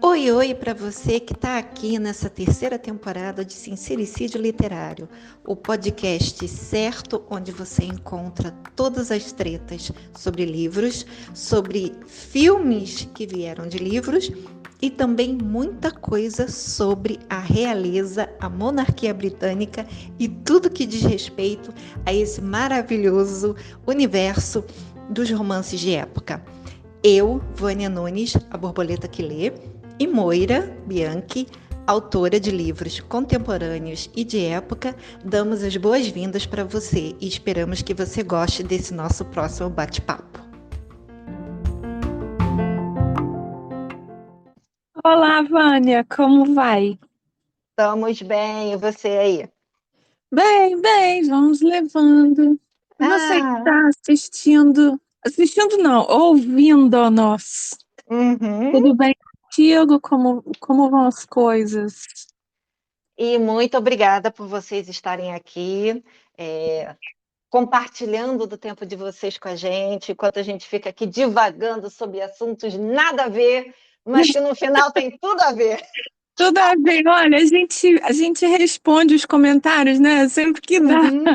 Oi, oi para você que está aqui nessa terceira temporada de Sincericídio Literário, o podcast certo onde você encontra todas as tretas sobre livros, sobre filmes que vieram de livros e também muita coisa sobre a realeza, a monarquia britânica e tudo que diz respeito a esse maravilhoso universo dos romances de época. Eu, Vânia Nunes, a borboleta que lê, e Moira Bianchi, autora de livros contemporâneos e de época, damos as boas-vindas para você e esperamos que você goste desse nosso próximo bate-papo. Olá, Vânia, como vai? Estamos bem, e você aí? Bem, vamos levando. E você que Ah, está assistindo não, ouvindo-nos. uhum. Tudo bem contigo? Como vão as coisas? E muito obrigada por vocês estarem aqui, compartilhando do tempo de vocês com a gente, enquanto a gente fica aqui divagando sobre assuntos nada a ver, mas que no final tem tudo a ver. Tudo bem, olha, a gente responde os comentários, né? Sempre que dá. Uhum,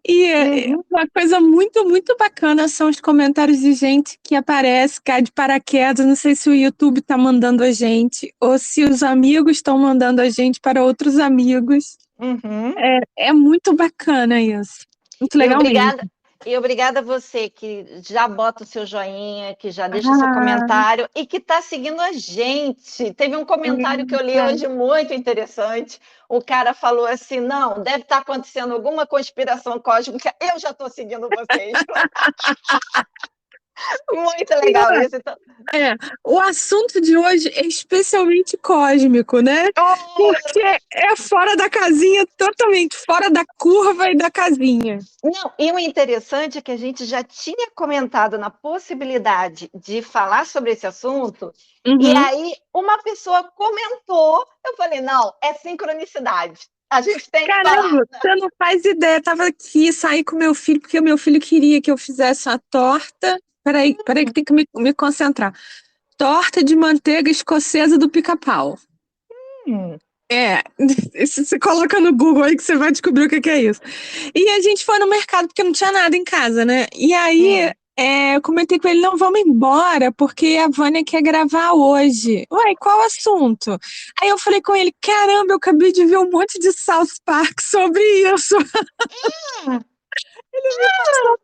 E uhum. uma coisa muito bacana são os comentários de gente que aparece, cai de paraquedas. Não sei se o YouTube está mandando a gente ou se os amigos estão mandando a gente para outros amigos. Uhum. É muito bacana isso. Muito E legal mesmo. obrigada, e obrigada a você que já bota o seu joinha, que já deixa o seu Ah, comentário e que está seguindo a gente. Teve um comentário que eu li eita. hoje muito interessante. O cara falou assim: não, deve estar acontecendo alguma conspiração cósmica. Eu já estou seguindo vocês. Muito legal isso. Então, É, o assunto de hoje é especialmente cósmico, né? oh, Porque é fora da casinha, totalmente fora da curva e da casinha. não, e o interessante é que a gente já tinha comentado na possibilidade de falar sobre esse assunto, e Uhum. aí uma pessoa comentou, eu falei, não, é sincronicidade, a gente tem que falar. Caramba, você não faz ideia. Tava aqui, saí com meu filho, porque o meu filho queria que eu fizesse a torta. Peraí, que tem que me concentrar. Torta de manteiga escocesa do Pica-Pau. Hum, É, se você coloca no Google aí que você vai descobrir o que que é isso. E a gente foi no mercado porque não tinha nada em casa, né? E aí hum. eu comentei com ele, não, vamos embora, porque a Vânia quer gravar hoje. Ué, qual assunto? Aí eu falei com ele, caramba, eu acabei de ver um monte de South Park sobre isso.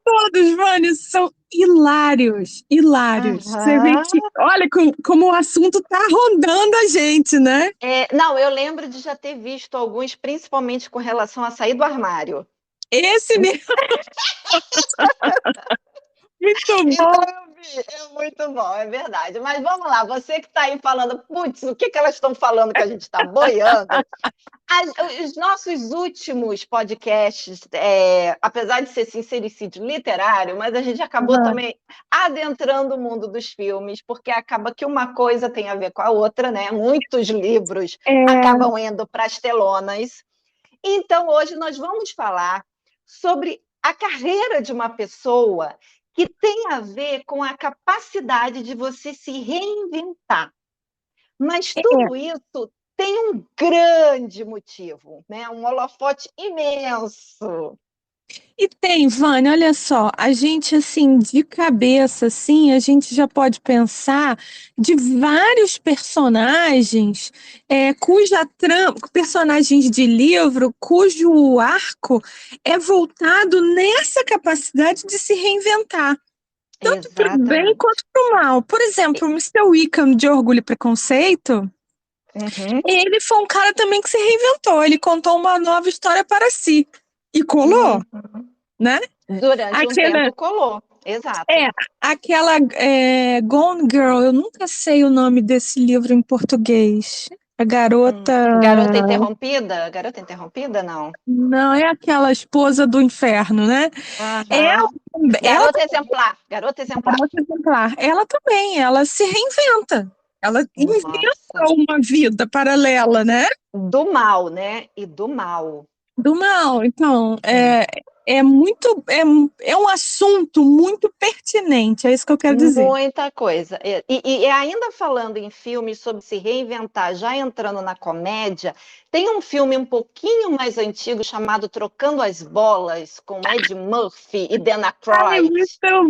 Todos, Vânia, são hilários, hilários. Você vê Aham. que, olha como o assunto tá rondando a gente, né? Não, eu lembro de já ter visto alguns, principalmente com relação a sair do armário. Esse mesmo, muito Então bom. eu vi, é muito bom, é verdade. Mas vamos lá, você que está aí falando, putz, o que, que elas estão falando que a gente está boiando? Os nossos últimos podcasts, apesar de ser sincericídio literário, mas a gente acabou Aham. também adentrando o mundo dos filmes, porque acaba que uma coisa tem a ver com a outra, né? Muitos livros É, acabam indo para as telonas. Então, hoje nós vamos falar sobre a carreira de uma pessoa que tem a ver com a capacidade de você se reinventar. Mas é. tudo isso tem um grande motivo, né? Um holofote imenso. E tem, Vânia, olha só, a gente assim, de cabeça, assim, a gente já pode pensar de vários personagens, personagens de livro, cujo arco é voltado nessa capacidade de se reinventar, tanto para o bem Exatamente. quanto para o mal. Por exemplo, o Mister Wickham de Orgulho e Preconceito, Uhum, ele foi um cara também que se reinventou, ele contou uma nova história para si e colou, uhum. né? Durante um Aquela, tempo colou. Exato. é, Gone Girl, eu nunca sei o nome desse livro em português. A garota. Garota interrompida? Garota interrompida, não. Não, é aquela esposa do inferno, né? Aham. Ela Garota exemplar. Garota exemplar. garota exemplar. Ela também, ela se reinventa. Ela inventa Nossa. uma vida paralela, né? Do mal, né? E do mal. Do mal. Então, É. é muito, é um assunto muito pertinente, é isso que eu quero dizer. Muita coisa. E ainda falando em filmes sobre se reinventar, já entrando na comédia, tem um filme um pouquinho mais antigo chamado Trocando as Bolas, com Ed Murphy e Dan Ai, Aykroyd, muito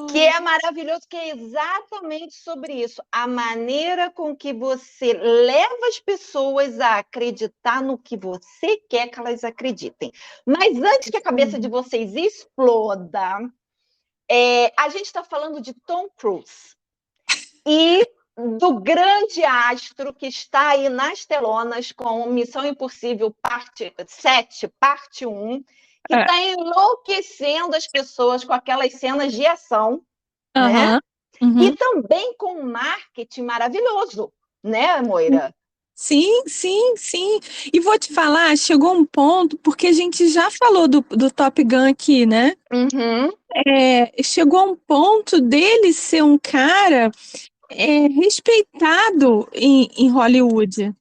que bom! é maravilhoso, que é exatamente sobre isso. A maneira com que você leva as pessoas a acreditar no que você quer que elas acreditem. Mas antes que a cabeça de vocês exploda, a gente está falando de Tom Cruise e do grande astro que está aí nas telonas com Missão Impossível parte 7, parte 1, que É, está enlouquecendo as pessoas com aquelas cenas de ação, né? aham, E uhum. também com um marketing maravilhoso, né, Moira? Sim, sim, sim. E vou te falar, chegou um ponto, porque a gente já falou do Top Gun aqui, né? Uhum, Chegou a um ponto dele ser um cara respeitado em Hollywood.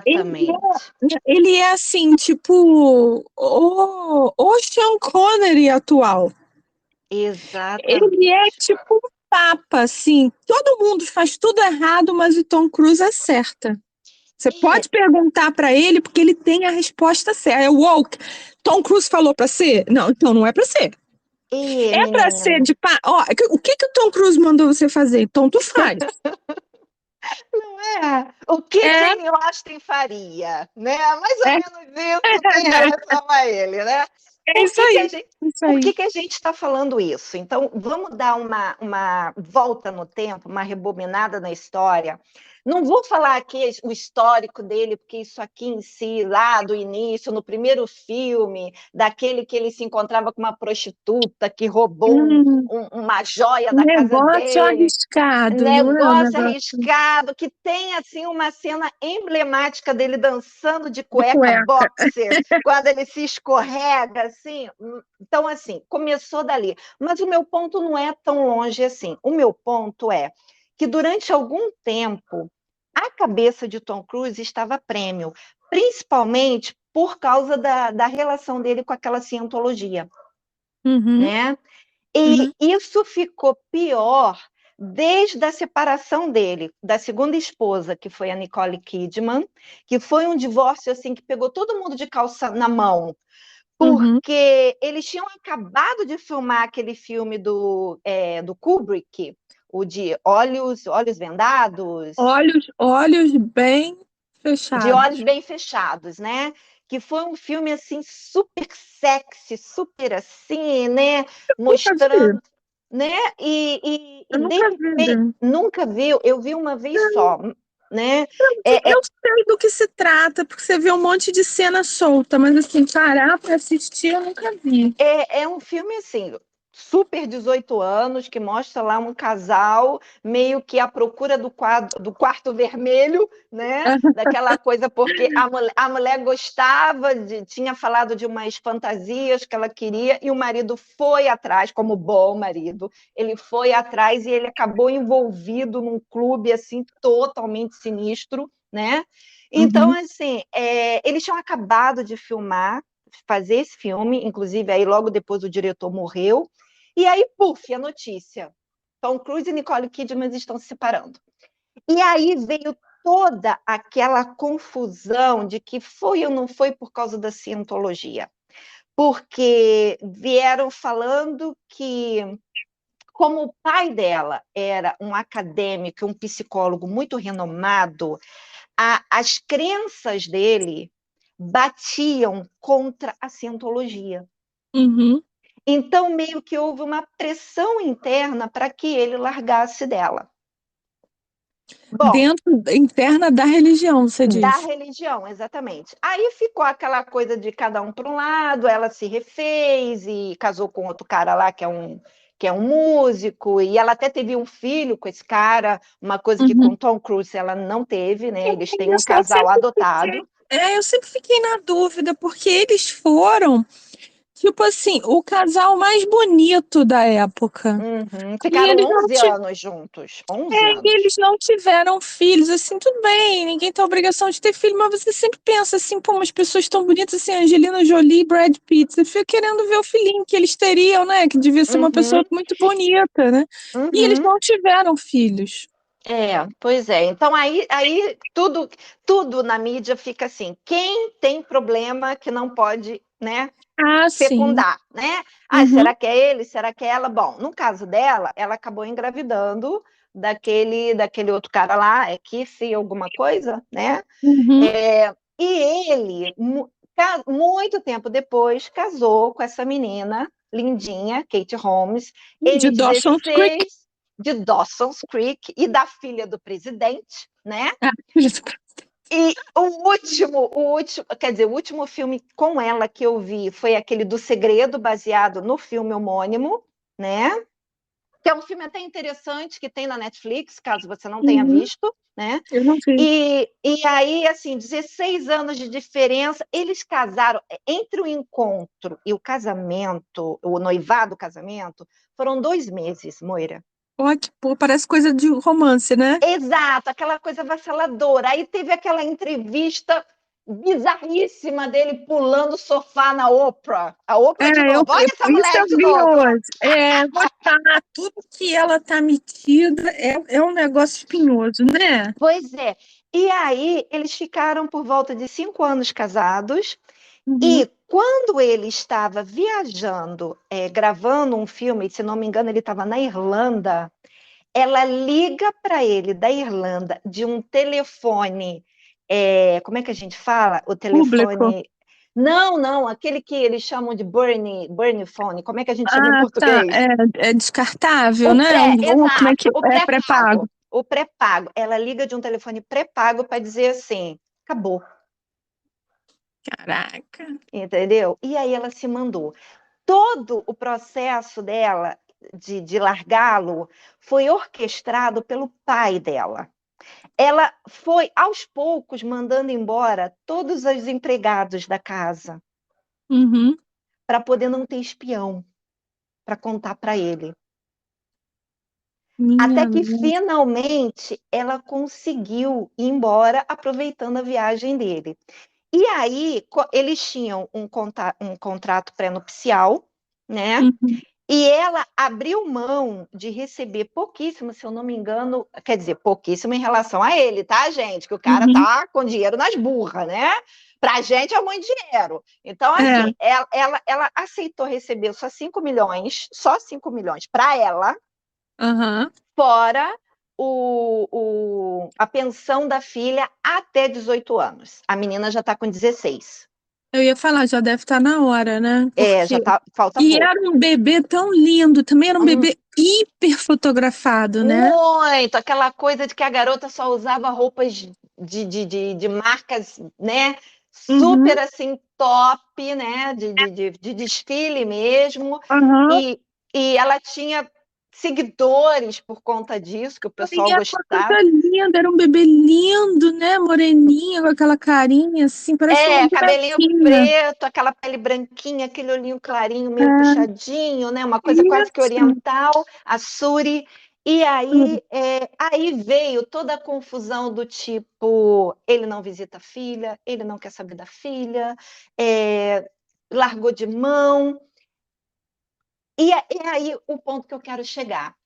Ele exatamente. ele é assim, tipo, o Sean Connery atual. Ele é Exatamente. tipo um papa, assim. Todo mundo faz tudo errado, mas o Tom Cruise acerta. Você É, pode perguntar para ele, porque ele tem a resposta certa. É woke. Tom Cruise falou para ser? Não, então não é para ser. É para ser menino. de pá. Ó, o que que o Tom Cruise mandou você fazer? Então tu faz. O que É, Jane Austen faria, né? Mais ou é, menos isso tem relação a ele, né? é Por isso que que a aí. gente, Isso por aí. que que a gente está falando isso? Então, vamos dar uma volta no tempo, uma rebobinada na história. Não vou falar aqui o histórico dele, porque isso aqui em si, lá do início, no primeiro filme, daquele que ele se encontrava com uma prostituta que roubou Hum, uma joia da casa negócio dele, arriscado, não é um negócio negócio arriscado, que tem assim uma cena emblemática dele dançando de de cueca cueca. boxer, quando ele se escorrega, assim. Então, assim, começou dali. Mas o meu ponto não é tão longe assim. O meu ponto é que durante algum tempo a cabeça de Tom Cruise estava a prêmio, principalmente por causa da relação dele com aquela cientologia, Uhum, né? E uhum, isso ficou pior desde a separação dele da segunda esposa, que foi a Nicole Kidman, que foi um divórcio assim que pegou todo mundo de calça na mão, uhum. porque eles tinham acabado de filmar aquele filme do Kubrick, o de Olhos Vendados, Olhos bem de Olhos fechados. Bem Fechados, né? Que foi um filme assim super sexy, super assim, né? Nunca vi. Mostrando, né? E Eu de nunca vi. repente, nunca viu, eu vi uma vez só, né? Eu É, sei do que se trata, porque você vê um monte de cena solta, mas assim, parar para assistir eu nunca vi. é um filme assim, super 18 anos, que mostra lá um casal meio que à procura do quarto vermelho, né? Daquela coisa, porque a mulher gostava, tinha falado de umas fantasias que ela queria, e o marido foi atrás, como bom marido, ele foi atrás e ele acabou envolvido num clube assim totalmente sinistro, né? Então, Uhum. assim, eles tinham acabado de filmar, fazer esse filme, inclusive aí logo depois o diretor morreu, e aí, puf, a notícia. Tom Cruise e Nicole Kidman estão se separando. E aí veio toda aquela confusão de que foi ou não foi por causa da cientologia. Porque vieram falando que, como o pai dela era um acadêmico, um psicólogo muito renomado, as crenças dele batiam contra a cientologia. Uhum. Então, meio que houve uma pressão interna para que ele largasse dela. Bom, Dentro, interna da religião, você da diz. religião, exatamente. Aí ficou aquela coisa de cada um para um lado, ela se refez e casou com outro cara lá que é um músico, e ela até teve um filho com esse cara, uma coisa que Uhum. com Tom Cruise ela não teve, né? Eles têm um Isso, eu casal sempre fiquei, adotado. eu sempre fiquei na dúvida, porque eles foram tipo assim, o casal mais bonito da época. Uhum. E Ficaram eles não 11 anos juntos. 11 E eles anos. não tiveram filhos, assim, tudo bem, ninguém tem obrigação de ter filho, mas você sempre pensa assim, pô, umas pessoas tão bonitas assim, Angelina Jolie e Brad Pitt, você fica querendo ver o filhinho que eles teriam, né? Que devia ser uma pessoa Uhum. muito bonita, né? E eles Uhum. não tiveram filhos. Pois é. Então aí tudo na mídia fica assim. Quem tem problema que não pode, né, Ah, sim. fecundar, né? Ah, Uhum, será que é ele? Será que é ela? Bom, no caso dela, ela acabou engravidando daquele outro cara lá, é Kissy alguma coisa, né? uhum. E ele, muito tempo depois, casou com essa menina lindinha, Kate Holmes, De ele Dawson's Creek. 16, de Dawson's Creek, e da filha do presidente, né? Ah, E o último, quer dizer, o último filme com ela que eu vi foi aquele do Segredo, baseado no filme homônimo, né? Que é um filme até interessante que tem na Netflix, caso você não tenha uhum, visto, né? eu não vi. E aí, assim, 16 anos de diferença, eles casaram, entre o encontro e o casamento, o noivado, o casamento, foram 2 meses, Moira. Ó, tipo, parece coisa de romance, né? Exato, aquela coisa avassaladora. Aí teve aquela entrevista bizarríssima dele pulando o sofá na Oprah. A Oprah de novo. Olha essa Isso mulher eu de vi novo. hoje. Vou te falar, tudo que ela tá metida é um negócio espinhoso, né? Pois é. E aí eles ficaram por volta de 5 anos casados. Uhum. E quando ele estava viajando, gravando um filme, se não me engano, ele estava na Irlanda, ela liga para ele da Irlanda de um telefone. Como é que a gente fala? O Público. telefone. Não, não, aquele que eles chamam de burn phone. Como é que a gente chama em Ah, tá. português? É descartável, né? Como é que Exato, o é pré-pago? pré-pago. O pré-pago. Ela liga de um telefone pré-pago para dizer assim: acabou, Caraca. entendeu? E aí ela se mandou. Todo o processo dela de largá-lo foi orquestrado pelo pai dela. Ela foi, aos poucos, mandando embora todos os empregados da casa Uhum. para poder não ter espião, para contar para ele. Até Minha que nossa. finalmente ela conseguiu ir embora aproveitando a viagem dele. E aí eles tinham um contrato pré-nupcial, né? Uhum. E ela abriu mão de receber pouquíssimo, se eu não me engano, quer dizer, pouquíssimo em relação a ele, tá, gente? Que o cara Uhum. tá com dinheiro nas burras, né? Pra gente é muito dinheiro. Então, É. assim, ela aceitou receber só 5 milhões para ela, Aham. fora a pensão da filha até 18 anos. A menina já está com 16. Eu ia falar, já deve estar na hora, né? Já Porque. tá, falta E pouco. era um bebê tão lindo, também era um Hum, bebê hiper fotografado, né? Muito, aquela coisa de que a garota só usava roupas de marcas, né? Uhum. Super assim, top, né? De desfile mesmo. Aham. E, e ela tinha seguidores por conta disso, que o pessoal E a foto tá gostava. linda, era um bebê lindo, né? Moreninha, com aquela carinha assim, parece uma Cabelinho bonequinha. preto, aquela pele branquinha, aquele olhinho clarinho, meio É, puxadinho, né? Uma coisa quase que isso. oriental, a Suri. E aí, aí veio toda a confusão do tipo, ele não visita a filha, ele não quer saber da filha, largou de mão. E aí o ponto que eu quero chegar.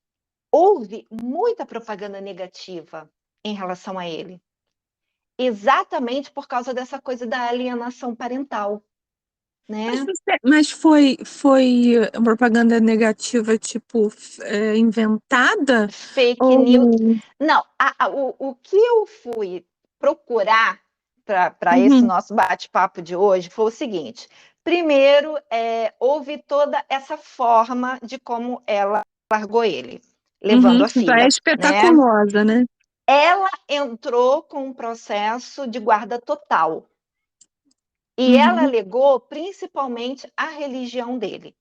Houve muita propaganda negativa em relação a ele, exatamente por causa dessa coisa da alienação parental, Mas, né? foi propaganda negativa, tipo, inventada? Fake news. Ou... Não, o que eu fui procurar para esse Uhum, nosso bate-papo de hoje foi o seguinte: primeiro, houve toda essa forma de como ela largou ele, uhum, levando a já é filha, né? espetaculosa, né? Ela entrou com um processo de guarda total e ela Uhum, alegou principalmente a religião dele.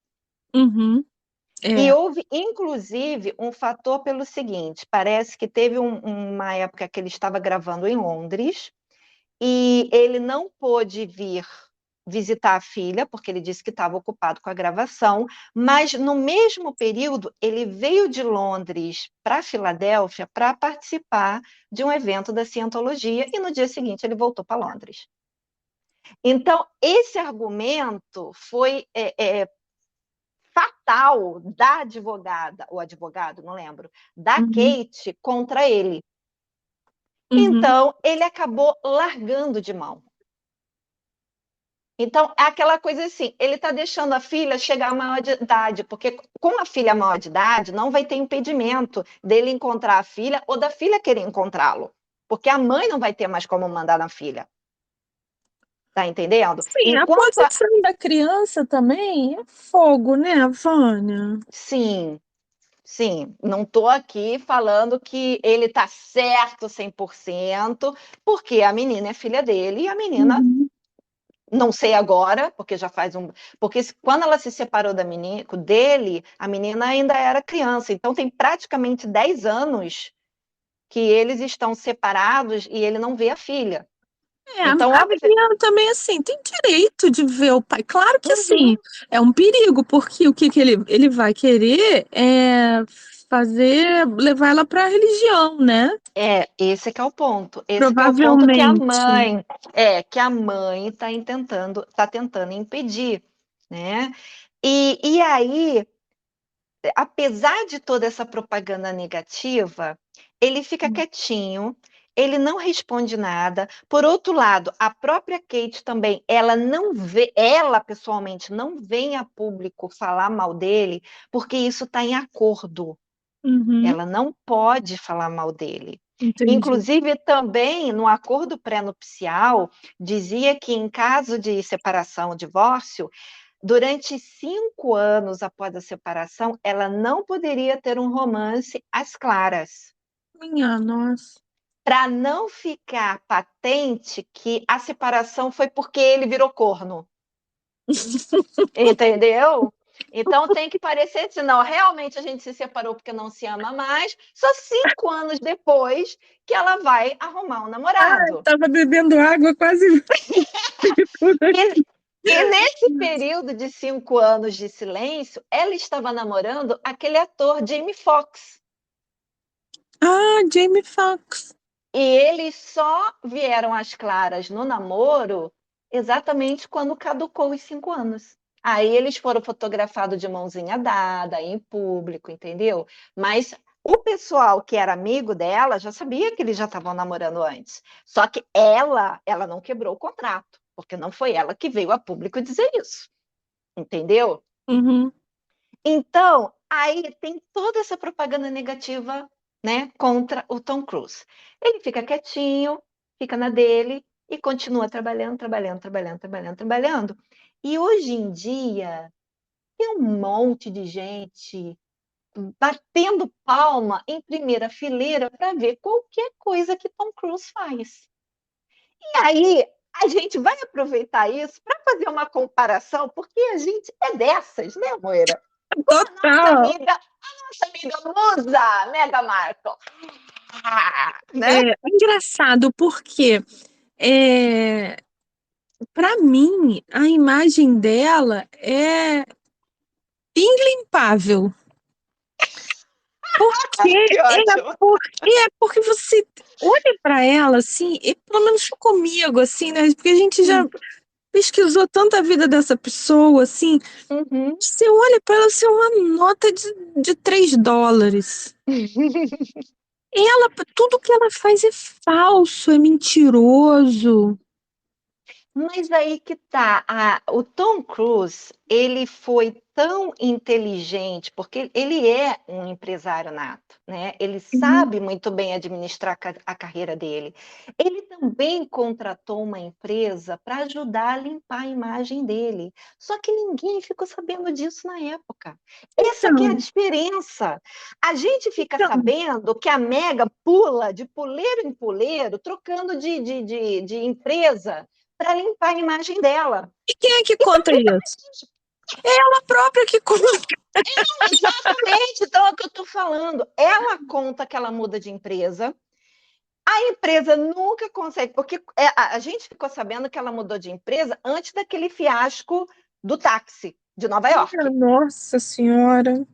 uhum, E é. houve, inclusive, um fator pelo seguinte: parece que teve uma época que ele estava gravando em Londres e ele não pôde vir visitar a filha, porque ele disse que estava ocupado com a gravação, mas no mesmo período ele veio de Londres para Filadélfia para participar de um evento da Cientologia e no dia seguinte ele voltou para Londres. Então, esse argumento foi fatal da advogada, ou advogado, não lembro, da Kate contra ele. Então, ele acabou largando de mão. Então, é aquela coisa assim, ele está deixando a filha chegar à maior de idade, porque com a filha maior de idade, não vai ter impedimento dele encontrar a filha ou da filha querer encontrá-lo, porque a mãe não vai ter mais como mandar na filha. Tá entendendo? Sim, a posição da criança também é fogo, né, Vânia? Sim, sim. Não estou aqui falando que ele está certo 100%, porque a menina é filha dele e a menina... Não sei agora, porque já faz um... Porque quando ela se separou dele, a menina ainda era criança. Então, tem praticamente 10 anos que eles estão separados e ele não vê a filha. Então, a menina também, assim, tem direito de ver o pai. Claro que, assim, é um perigo, porque o que ele vai querer é levar ela para a religião, né? Esse é que é o ponto. Esse que é o ponto Provavelmente. que a mãe está tentando impedir, né? E aí, apesar de toda essa propaganda negativa, ele fica quietinho, ele não responde nada. Por outro lado, a própria Kate também, ela pessoalmente não vem a público falar mal dele, porque isso está em acordo. Ela não pode falar mal dele. Entendi. Inclusive, também, no acordo pré-nupcial, dizia que em caso de separação, divórcio, durante 5 anos após a separação, ela não poderia ter um romance às claras. Minha nossa. Para não ficar patente que a separação foi porque ele virou corno. Entendeu? Então tem que parecer assim, não, realmente a gente se separou porque não se ama mais, só 5 anos depois que ela vai arrumar um namorado. Estava bebendo água quase. E nesse período de 5 anos de silêncio, ela estava namorando aquele ator Jamie Foxx. Jamie Foxx. E eles só vieram às claras no namoro exatamente quando caducou os 5 anos. Aí eles foram fotografados de mãozinha dada, em público, entendeu? Mas o pessoal que era amigo dela já sabia que eles já estavam namorando antes. Só que ela não quebrou o contrato, porque não foi ela que veio a público dizer isso. Entendeu? Então, aí tem toda essa propaganda negativa, né, contra o Tom Cruise. Ele fica quietinho, fica na dele e continua trabalhando. E hoje em dia tem um monte de gente batendo palma em primeira fileira para ver qualquer coisa que Tom Cruise faz. E aí a gente vai aproveitar isso para fazer uma comparação, porque a gente é dessas, né, Moira? Total. A nossa amiga musa, Meghan Markle. Né? É engraçado porque para mim a imagem dela é ilimpável. Porque você olha para ela assim, e pelo menos comigo assim, né? Porque a gente já pesquisou tanta a vida dessa pessoa assim. Você olha para ela assim, uma nota de $3. Tudo que ela faz é falso, é mentiroso. Mas aí que tá, o Tom Cruise, ele foi tão inteligente, porque ele é um empresário nato, né? Ele sabe muito bem administrar a carreira dele. Ele também contratou uma empresa para ajudar a limpar a imagem dele. Só que ninguém ficou sabendo disso na época. Essa que é a diferença. A gente fica sabendo que a Mega pula de puleiro em puleiro, trocando de empresa, para limpar a imagem dela. E quem é que conta isso? É ela própria que conta. Exatamente, então é o que eu estou falando. Ela conta que ela muda de empresa, A empresa nunca consegue, porque a gente ficou sabendo que ela mudou de empresa antes daquele fiasco do táxi de Nova York, Nossa Senhora.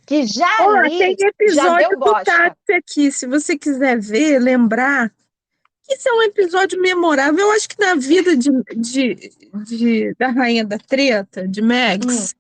que já Ó, tem ali já deu episódio do bosta. táxi aqui. Se você quiser ver, lembrar. Isso é um episódio memorável. Eu acho que na vida da Rainha da Treta, de Hum, Max,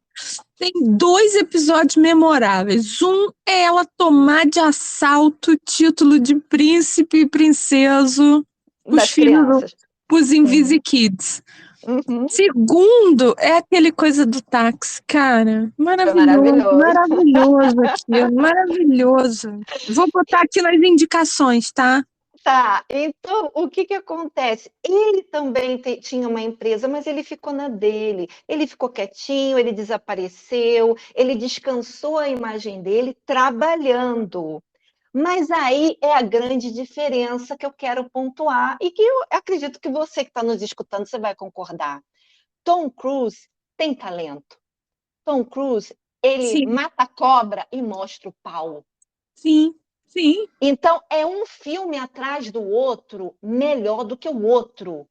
tem dois episódios memoráveis. Um é ela tomar de assalto o título de príncipe e princeso, os das filhos, crianças. os Uhum, Invisi Kids. uhum. Segundo, é aquele coisa do táxi, cara. Foi Maravilhoso, maravilhoso. maravilhoso aqui, maravilhoso. Vou botar aqui nas indicações, tá? Tá, então o que que acontece? Ele também tinha uma empresa, mas ele ficou na dele. Ele ficou quietinho, ele desapareceu, ele descansou a imagem dele trabalhando. Mas aí é a grande diferença que eu quero pontuar e que eu acredito que você que está nos escutando, você vai concordar. Tom Cruise tem talento. Tom Cruise, ele Sim, mata a cobra e mostra o pau. sim, sim. Então, é um filme atrás do outro, melhor do que o outro.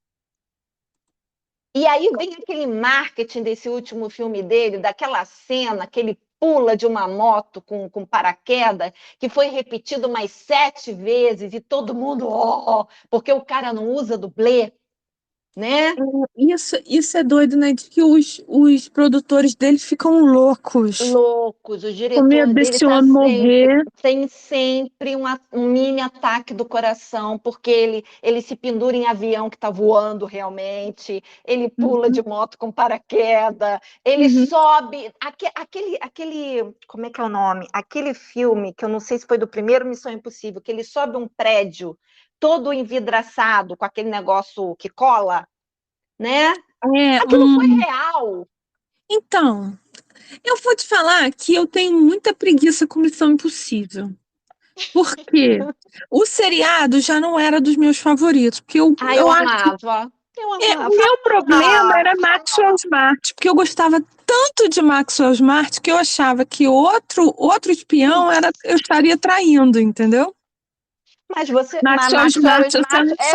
E aí vem aquele marketing desse último filme dele, daquela cena que ele pula de uma moto com paraquedas, que foi repetido mais 7 vezes, e todo mundo, porque o cara não usa dublê, né? Isso é doido, né? De que os produtores dele ficam loucos Loucos, o com diretor medo dele desse tá homem sempre, morrer. tem sempre um mini ataque do coração, porque ele se pendura em avião que está voando realmente, ele pula Uhum, de moto com paraquedas, ele uhum. sobe, como é que é o nome? Aquele filme, que eu não sei se foi do primeiro Missão Impossível, que ele sobe um prédio todo envidraçado, com aquele negócio que cola, né? É, Aquilo foi real. Então, eu vou te falar que eu tenho muita preguiça com Missão Impossível. Porque o seriado já não era dos meus favoritos. Porque Ah, eu acho que eu o amava. meu problema Ah, era Maxwell Smart, porque eu gostava tanto de Maxwell Smart que eu achava que outro espião eu estaria traindo, entendeu? Maxwell Maxwell Smart, você Smart não sabe, é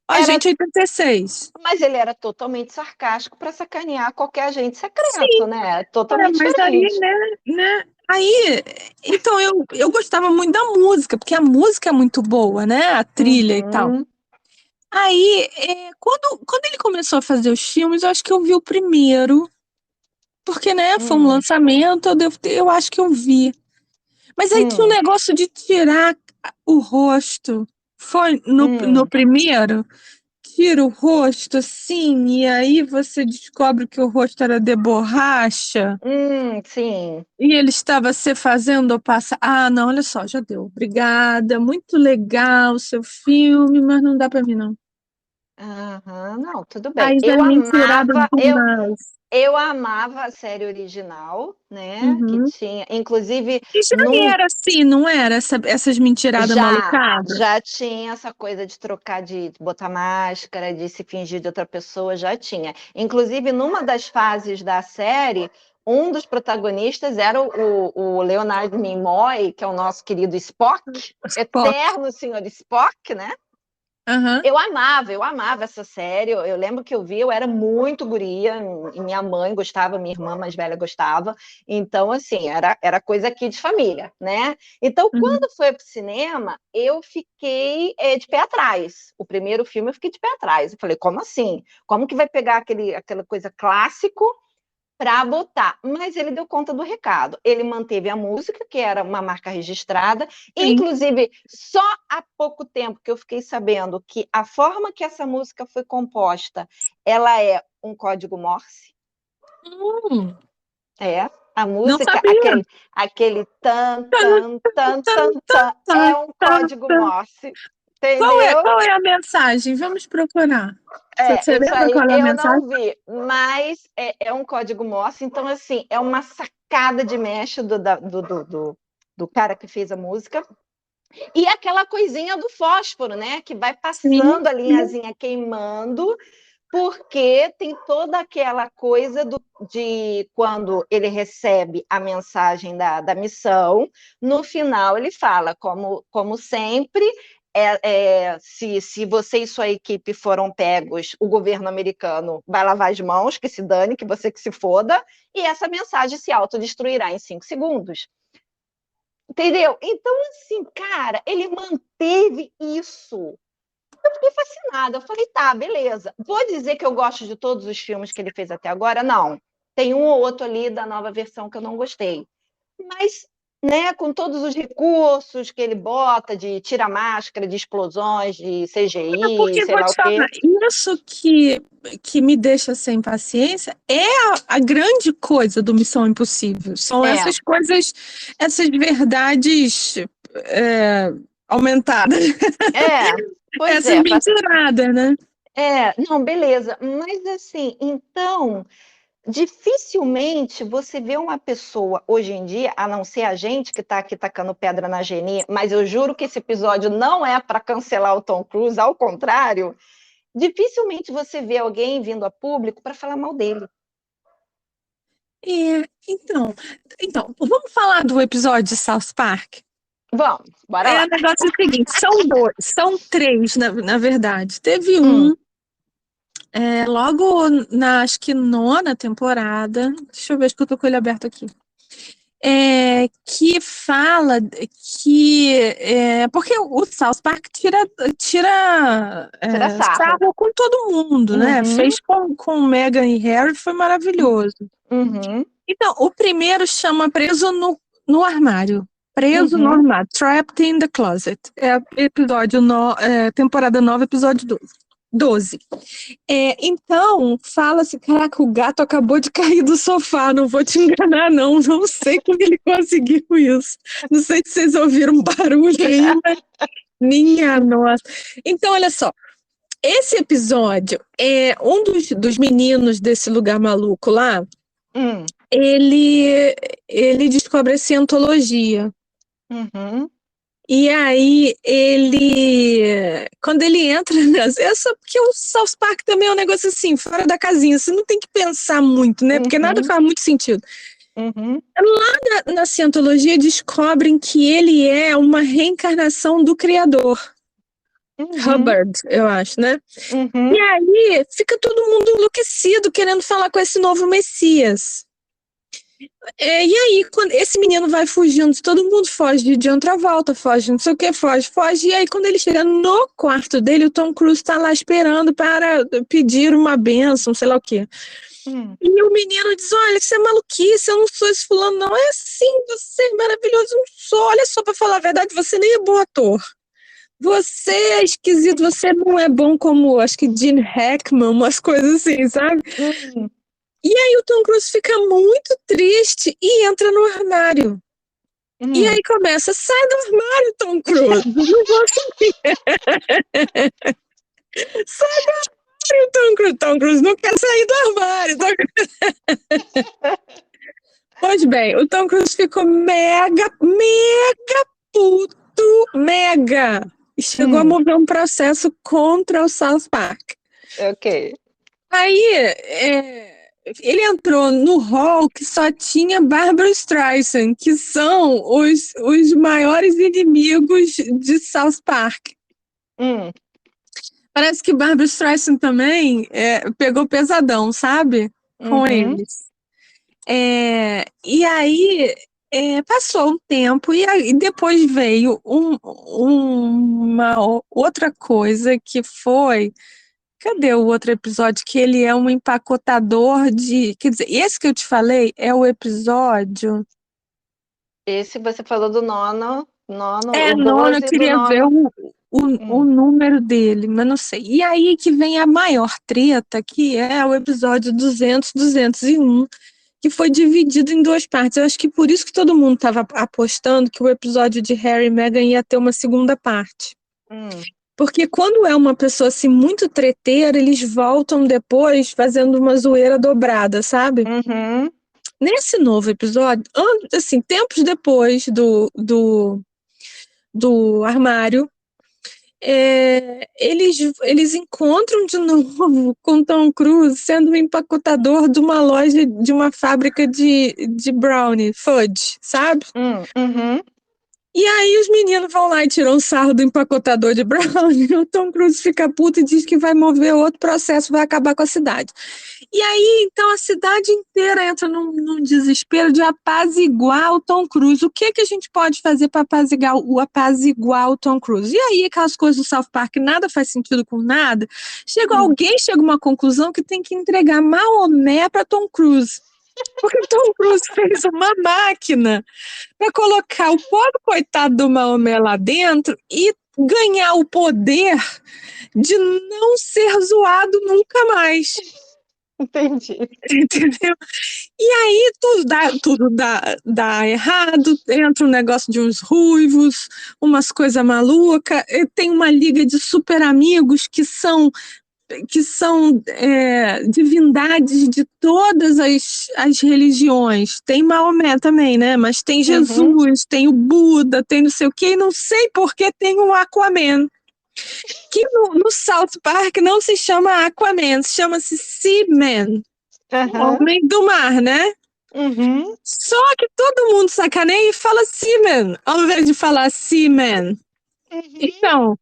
o era, agente 86. mas ele era totalmente sarcástico para sacanear qualquer agente secreto, Sim, né? Totalmente mas aí, diferente. né? Aí, então eu gostava muito da música, porque a música é muito boa, né? A trilha e tal. Uhum, Aí, quando ele começou a fazer os filmes, eu acho que eu vi o primeiro, porque, né, foi um hum, lançamento, eu acho que eu vi. Mas aí tinha um hum, negócio de tirar o rosto. Foi no hum, primeiro, tira o rosto, assim, e aí você descobre que o rosto era de borracha. sim. E ele estava se fazendo ou passa. Ah, não, olha só, já deu. Obrigada, muito legal o seu filme, mas não dá para mim, não. Aham, não, tudo bem. Aí já é mentirada demais. Eu amava a série original, né? Que Uhum. tinha, inclusive, E já num, era assim, não era? Essas mentiradas malucadas. Já tinha essa coisa de trocar, de botar máscara, de se fingir de outra pessoa, já tinha. Inclusive, numa das fases da série, um dos protagonistas era o Leonard Nimoy, que é o nosso querido Spock, Spock. eterno senhor Spock, né? Aham. Eu amava essa série. Eu lembro que eu vi, eu era muito guria, e minha mãe gostava, minha irmã mais velha gostava. Então, assim, era coisa aqui de família, né? Então, Uhum. quando foi para o cinema, eu fiquei de pé atrás. O primeiro filme eu fiquei de pé atrás. Eu falei, como assim? Como que vai pegar aquela coisa clássico para botar? Mas ele deu conta do recado. Ele manteve a música, que era uma marca registrada. Sim. Inclusive, só há pouco tempo que eu fiquei sabendo que a forma que essa música foi composta, ela é um código Morse. Hum, É. A não música, sabia. aquele tan, Tan, tan, tan, tan, tan, tan, tan, tan, é um tan, código tan. Morse. Entendeu? Qual é a mensagem? Vamos procurar. Você Isso lembra aí qual é a eu mensagem? não vi, mas é um código Morse, então, assim, é uma sacada de mecha do cara que fez a música. E aquela coisinha do fósforo, né? Que vai Sim, passando a sim. linhazinha queimando, porque tem toda aquela coisa de quando ele recebe a mensagem da missão, no final ele fala, como sempre, se você e sua equipe foram pegos, o governo americano vai lavar as mãos, que se dane, que você que se foda, e essa mensagem se autodestruirá em 5 segundos. Entendeu? Então, assim, cara, ele manteve isso. Eu fiquei fascinada. Eu falei, tá, beleza. Vou dizer que eu gosto de todos os filmes que ele fez até agora? Não. Tem um ou outro ali da nova versão que eu não gostei. Mas, né, com todos os recursos que ele bota de tira máscara, de explosões, de CGI, Porque sei vou lá te o quê. falar, isso que me deixa sem paciência é a grande coisa do Missão Impossível. São É, essas coisas, essas verdades aumentadas, pois essas é. mentiradas, né? Não, beleza. Mas assim, então, dificilmente você vê uma pessoa hoje em dia, a não ser a gente que está aqui tacando pedra na Geni, mas eu juro que esse episódio não é para cancelar o Tom Cruise, ao contrário, dificilmente você vê alguém vindo a público para falar mal dele. Então, vamos falar do episódio de South Park? Vamos, bora lá. O negócio é o seguinte, são três, na verdade. Teve logo acho que nona temporada, deixa eu ver, acho que eu tô com ele aberto aqui, que fala porque o South Park tira Tira sarro. sarro com todo mundo, né? Uhum, Fez com Meghan e Harry, foi maravilhoso. uhum, Então, o primeiro chama Preso no Armário. Preso no uhum. armário, Trapped in the Closet. Temporada 9, episódio 12. Então, fala-se, caraca, o gato acabou de cair do sofá, não vou te enganar, não sei como ele conseguiu isso. Não sei se vocês ouviram um barulho aí, mas minha nossa. Então, olha só, esse episódio é um dos meninos desse lugar maluco lá, ele descobre a cientologia. Uhum. E aí quando ele entra nessa, porque o South Park também é um negócio assim, fora da casinha, você não tem que pensar muito, né? Porque nada faz muito sentido. Uhum. Lá na cientologia descobrem que ele é uma reencarnação do Criador. Hubbard, eu acho, né? Uhum. E aí fica todo mundo enlouquecido querendo falar com esse novo Messias. E aí, quando esse menino vai fugindo, todo mundo foge de John Travolta, foge, não sei o que, foge. E aí, quando ele chega no quarto dele, o Tom Cruise está lá esperando para pedir uma bênção, sei lá o quê. E o menino diz: olha, isso é maluquice, eu não sou esse fulano, não. É assim, você é maravilhoso, eu não sou. Olha só, para falar a verdade, você nem é bom ator. Você é esquisito, você não é bom como, acho que Gene Hackman, umas coisas assim, sabe? E aí o Tom Cruise fica muito triste e entra no armário. E aí começa, sai do armário, Tom Cruise. Não vou subir. Sai do armário, Tom Cruise. Tom Cruise não quer sair do armário. Pois bem, o Tom Cruise ficou mega puto, mega. E chegou a mover um processo contra o South Park. Ok. Aí, ele entrou no hall que só tinha Barbra Streisand, que são os maiores inimigos de South Park. Parece que Barbra Streisand também pegou pesadão, sabe? Com eles. E aí, passou um tempo e depois veio uma outra coisa que foi... Cadê o outro episódio? Que ele é um empacotador de... Quer dizer, esse que eu te falei é o episódio... Esse você falou do nono, o nono, eu 12 do queria ver nono. o número dele, mas não sei. E aí que vem a maior treta, que é o episódio 201, que foi dividido em duas partes. Eu acho que por isso que todo mundo estava apostando que o episódio de Harry e Meghan ia ter uma segunda parte. Porque quando é uma pessoa assim muito treteira, eles voltam depois fazendo uma zoeira dobrada, sabe? Nesse novo episódio, assim, tempos depois do armário, eles encontram de novo com Tom Cruise sendo um empacotador de uma loja, de uma fábrica de brownie, fudge, sabe? E aí os meninos vão lá e tiram um sarro do empacotador de brownie. O Tom Cruise fica puto e diz que vai mover outro processo, vai acabar com a cidade. E aí, então, a cidade inteira entra num desespero de apaziguar o Tom Cruise. O que que a gente pode fazer para apaziguar o Tom Cruise? E aí, aquelas coisas do South Park, nada faz sentido com nada. Alguém chega a uma conclusão que tem que entregar Maomé para Tom Cruise. Porque o Tom Cruise fez uma máquina para colocar o pobre coitado do Maomé lá dentro e ganhar o poder de não ser zoado nunca mais. Entendi. Entendeu? E aí tudo dá errado, entra um negócio de uns ruivos, umas coisas malucas, tem uma liga de super amigos que são divindades de todas as religiões. Tem Maomé também, né? Mas tem Jesus, tem o Buda, tem não sei o quê, e não sei por que tem o Aquaman. Que no South Park não se chama Aquaman, chama-se Seaman, homem do mar, né? Só que todo mundo sacaneia e fala Seaman, ao invés de falar Seaman. Então,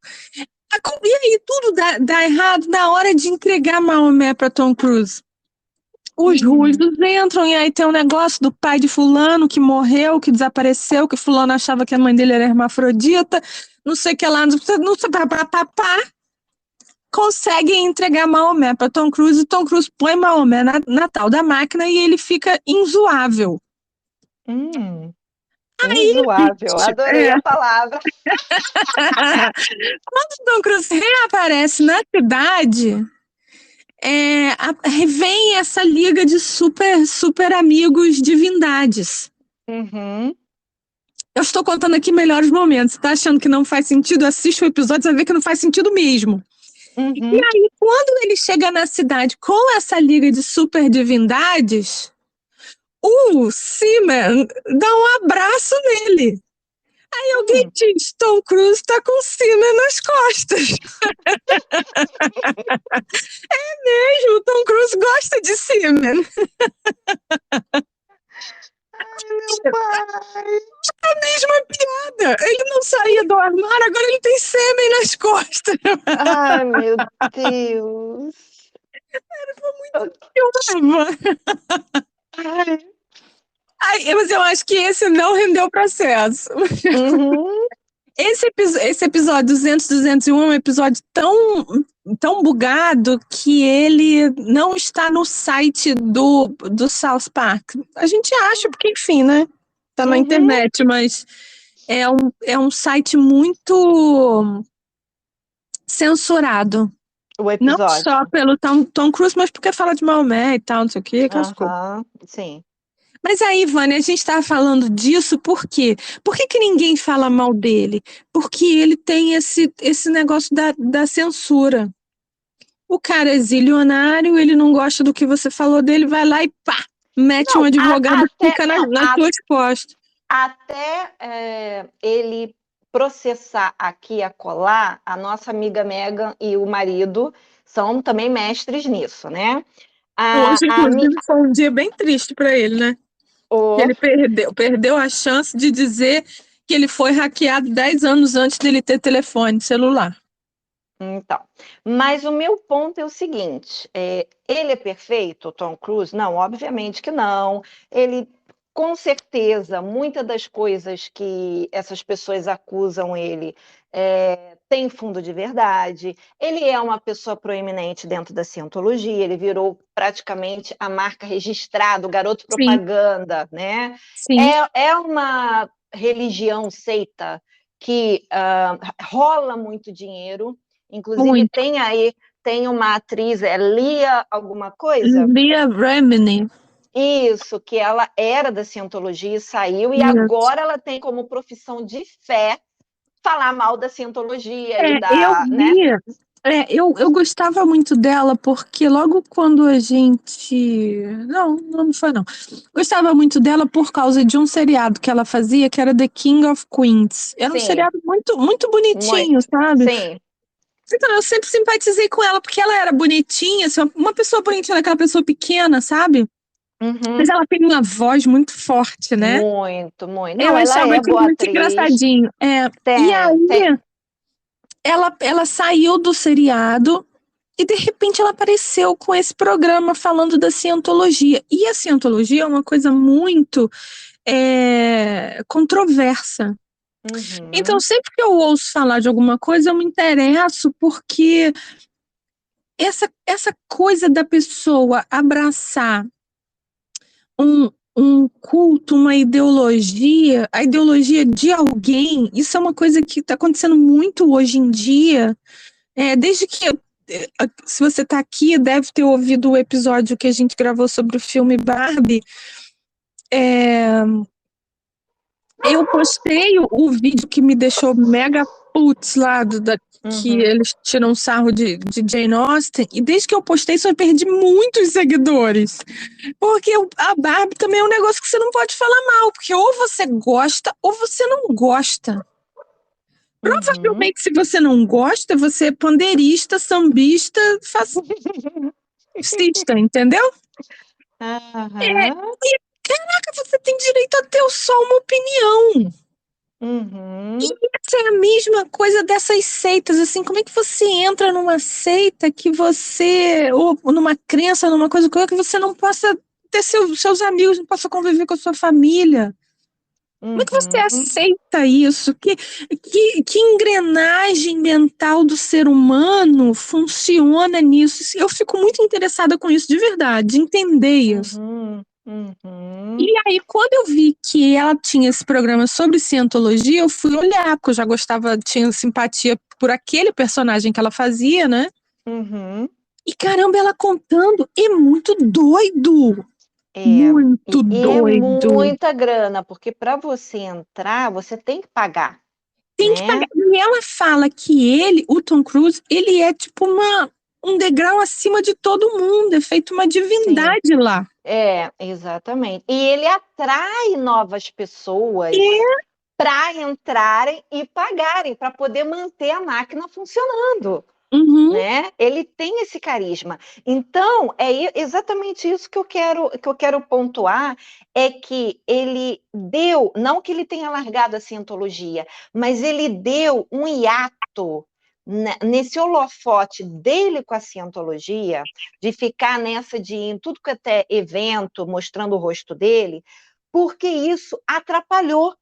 e aí tudo dá errado na hora de entregar Maomé para Tom Cruise. Os ruivos entram e aí tem um negócio do pai de fulano que morreu, que desapareceu, que fulano achava que a mãe dele era hermafrodita, não sei o que lá, não sei, papá, conseguem entregar Maomé para Tom Cruise e Tom Cruise põe Maomé na tal da máquina e ele fica inzoável. Inzoável, adorei a palavra. Quando o Tom Cruise reaparece na cidade, vem essa liga de super amigos divindades. Eu estou contando aqui melhores momentos. Você tá achando que não faz sentido? Assiste o episódio, você vai ver que não faz sentido mesmo. E aí, quando ele chega na cidade com essa liga de super divindades, o Seaman dá um abraço nele. Aí alguém diz, Tom Cruise tá com Seaman nas costas. É mesmo, Tom Cruise gosta de Seaman. Ai, meu pai! A mesma piada. Ele não saía do armário, agora ele tem sêmen nas costas. Ai, meu Deus! Foi muito pior. Mas eu acho que esse não rendeu processo. Esse episódio 201 é um episódio tão bugado que ele não está no site do South Park. A gente acha, porque enfim, né? Tá na internet, mas é um site muito censurado. O episódio. Não só pelo Tom Cruise, mas porque fala de Maomé e tal, não sei o quê, aquelas coisas. Sim. Mas aí, Vânia, a gente estava falando disso por quê? Por que ninguém fala mal dele? Porque ele tem esse negócio da censura. O cara é zilionário, ele não gosta do que você falou dele, vai lá e pá, mete um advogado e fica nas suas costas. Até ele processar aqui e acolá, a nossa amiga Megan e o marido são também mestres nisso, né? Hoje, inclusive, foi um dia bem triste para ele, né? Ele perdeu a chance de dizer que ele foi hackeado 10 anos antes dele ter telefone celular. Então, mas o meu ponto é o seguinte, ele é perfeito, o Tom Cruise? Não, obviamente que não. Ele, com certeza, muitas das coisas que essas pessoas acusam ele tem fundo de verdade. Ele é uma pessoa proeminente dentro da cientologia, ele virou praticamente a marca registrada, o garoto propaganda, né? Sim. É uma religião seita que rola muito dinheiro. Inclusive, tem uma atriz, Lia alguma coisa? Lia Remini. Isso, que ela era da cientologia e saiu, e agora ela tem como profissão de fé falar mal da cientologia e da... Eu gostava muito dela porque logo quando a gente... Não foi não. Gostava muito dela por causa de um seriado que ela fazia, que era The King of Queens. Era um seriado muito, muito bonitinho, sabe? Sim. Então, eu sempre simpatizei com ela, porque ela era bonitinha, assim, uma pessoa bonitinha, aquela pessoa pequena, sabe? Mas Uhum. ela tem uma voz muito forte, né? Muito, muito. Eu Não, ela achava é aquilo boa muito atriz. engraçadinho. E Tem, tem. aí, ela saiu do seriado e, de repente, ela apareceu com esse programa falando da cientologia. E a cientologia é uma coisa muito controversa. Então, Uhum, sempre que eu ouço falar de alguma coisa, eu me interesso, porque essa coisa da pessoa abraçar um culto, uma ideologia, a ideologia de alguém, isso é uma coisa que está acontecendo muito hoje em dia. Desde que, se você está aqui, deve ter ouvido o episódio que a gente gravou sobre o filme Barbie. É, eu postei o vídeo que me deixou mega putz lá, que uhum, eles tiram sarro de Jane Austen, e desde que eu postei isso eu perdi muitos seguidores. Porque a Barbie também é um negócio que você não pode falar mal, porque ou você gosta ou você não gosta. uhum. Provavelmente, se você não gosta, você é pandeirista, sambista, fascista, entendeu? É, Aham, e, caraca, você tem direito a ter só uma opinião. uhum, Essa é a mesma coisa dessas seitas, assim, como é que você entra numa seita que você, ou numa crença, numa coisa que você não possa ter seus amigos, não possa conviver com a sua família? Como é que você uhum. aceita isso? Que engrenagem mental do ser humano funciona nisso? Eu fico muito interessada com isso, de verdade, de entender isso. Uhum, uhum, E aí, quando eu vi que ela tinha esse programa sobre cientologia, eu fui olhar, porque eu já gostava, tinha simpatia por aquele personagem que ela fazia, né? uhum. E caramba, ela contando é muito doido! É, Muito e é doido! muita grana, porque para você entrar, você tem que pagar, Tem que pagar. né? E ela fala que ele, o Tom Cruise, ele é tipo um degrau acima de todo mundo, é feito uma Sim, divindade lá. exatamente. E ele atrai novas pessoas É. para entrarem e pagarem, para poder manter a máquina funcionando. Uhum, Né? Ele tem esse carisma. Então, exatamente isso que eu quero pontuar, é que ele deu, não que ele tenha largado a cientologia, mas ele deu um hiato nesse holofote dele com a cientologia, de ficar nessa de ir em tudo que até evento, mostrando o rosto dele, porque isso atrapalhou,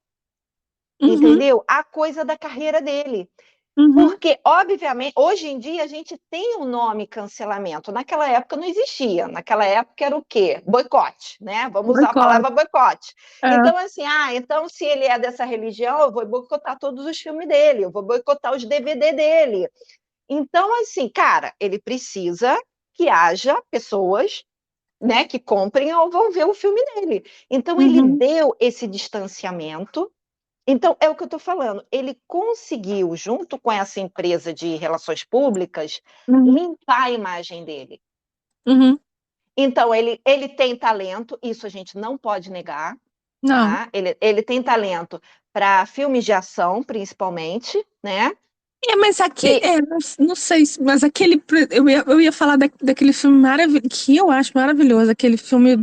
uhum, entendeu? A coisa da carreira dele. uhum. Porque, obviamente, hoje em dia a gente tem o nome cancelamento. Naquela época não existia. Naquela época era o quê? Boicote, né? Vamos usar a Boicote. palavra boicote. É. Então, assim, então se ele é dessa religião, eu vou boicotar todos os filmes dele, eu vou boicotar os DVD dele. Então, assim, cara, ele precisa que haja pessoas, né, que comprem ou vão ver o filme dele. Então, ele Uhum, deu esse distanciamento. Então, é o que eu estou falando. Ele conseguiu, junto com essa empresa de relações públicas, uhum, limpar a imagem dele. uhum. Então, ele tem talento, isso a gente não pode negar, Não. tá? Ele tem talento para filmes de ação, principalmente, né? Mas aqui, E não sei, mas eu ia falar daquele filme maravilhoso, que eu acho maravilhoso, aquele filme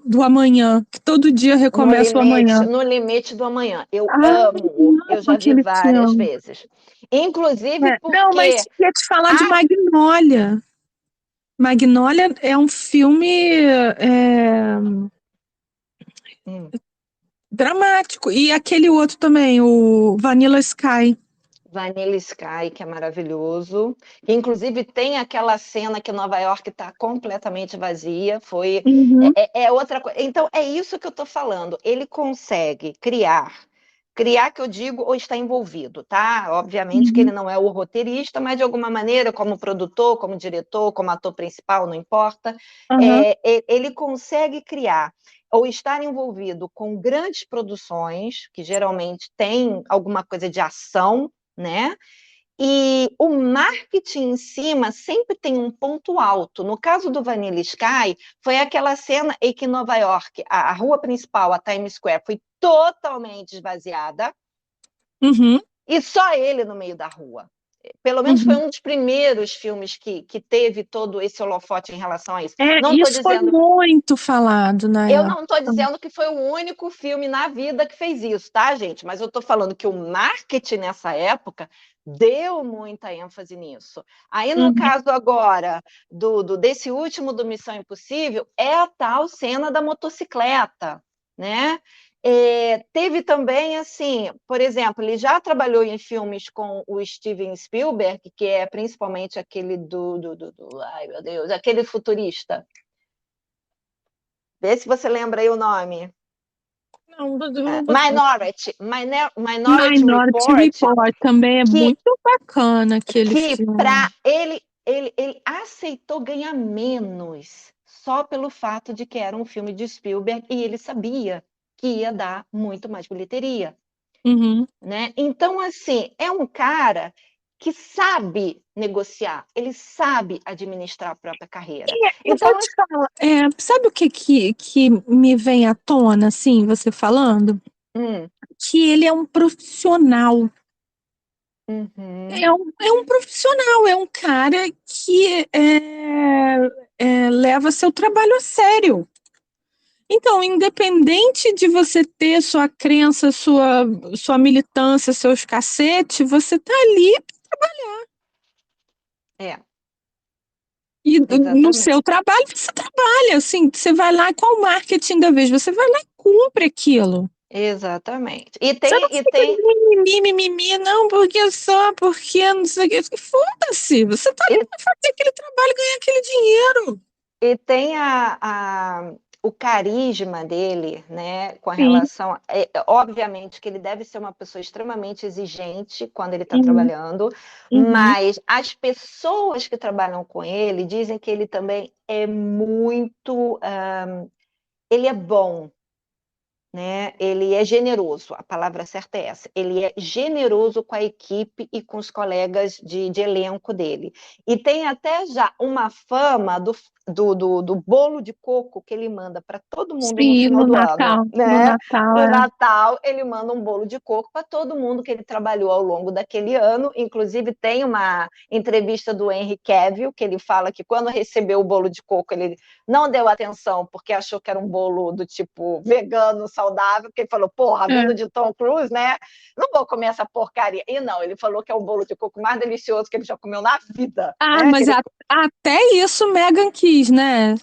do amanhã, que todo dia recomeça o amanhã. No limite do amanhã, eu Ah, amo, eu eu amo já vi aquele várias filme. vezes. Inclusive Não, mas porque ia te falar de a Magnolia. Magnolia é um filme hum, dramático. E aquele outro também, o Vanilla Sky. Vanilla Sky, que é maravilhoso. Que, inclusive, tem aquela cena que Nova York está completamente vazia. Uhum, É outra coisa. Então, é isso que eu estou falando. Ele consegue criar que eu digo, ou está envolvido, tá? Obviamente que ele uhum, não é o roteirista, mas de alguma maneira, como produtor, como diretor, como ator principal, não importa, aham, ele consegue criar ou estar envolvido com grandes produções, que geralmente tem alguma coisa de ação, né? E o marketing em cima sempre tem um ponto alto. No caso do Vanilla Sky, foi aquela cena em que Nova York, a rua principal, a Times Square, foi totalmente esvaziada uhum, e só ele no meio da rua. Pelo menos foi um dos primeiros filmes que teve todo esse holofote em relação a isso. Não isso foi muito falado na Eu época. não estou dizendo que foi o único filme na vida que fez isso, tá, gente? Mas eu estou falando que o marketing nessa época deu muita ênfase nisso. Aí, no caso agora, desse último do Missão Impossível, é a tal cena da motocicleta, né? Teve também, assim, por exemplo, ele já trabalhou em filmes com o Steven Spielberg, que é principalmente aquele ai, meu Deus, aquele futurista. Vê se você lembra aí o nome. Não, Minority Report também é muito bacana aquele filme. Ele aceitou ganhar menos só pelo fato de que era um filme de Spielberg e ele sabia que ia dar muito mais bilheteria. Né? Então, assim, é um cara que sabe negociar, ele sabe administrar a própria carreira. Então, eu vou te falar, sabe o que me vem à tona, assim, você falando? Que ele é um profissional. É um profissional, é um cara que leva seu trabalho a sério. Então, independente de você ter sua crença, sua militância, seus cacetes, você tá ali para trabalhar. E no seu trabalho, você trabalha, assim, você vai lá, qual o marketing da vez? Você vai lá e cumpre aquilo. Exatamente. Você não fica de mimimi, não, porque não sei o que. Foda-se, você tá ali para fazer aquele trabalho e ganhar aquele dinheiro. E tem o carisma dele, né, com a relação... obviamente que ele deve ser uma pessoa extremamente exigente quando ele está trabalhando, mas as pessoas que trabalham com ele dizem que ele também é muito... ele é bom, né? Ele é generoso, a palavra certa é essa. Ele é generoso com a equipe e com os colegas de elenco dele. E tem até já uma fama do bolo de coco que ele manda para todo mundo no final do ano. Né? No Natal, ele manda um bolo de coco para todo mundo que ele trabalhou ao longo daquele ano. Inclusive, tem uma entrevista do Henry Cavill, que ele fala que quando recebeu o bolo de coco, ele não deu atenção, porque achou que era um bolo do tipo vegano, saudável, porque ele falou, porra, vindo de Tom Cruise, né? Não vou comer essa porcaria. E não, ele falou que é o bolo de coco mais delicioso que ele já comeu na vida. Né? Mas até isso Megan quis, né?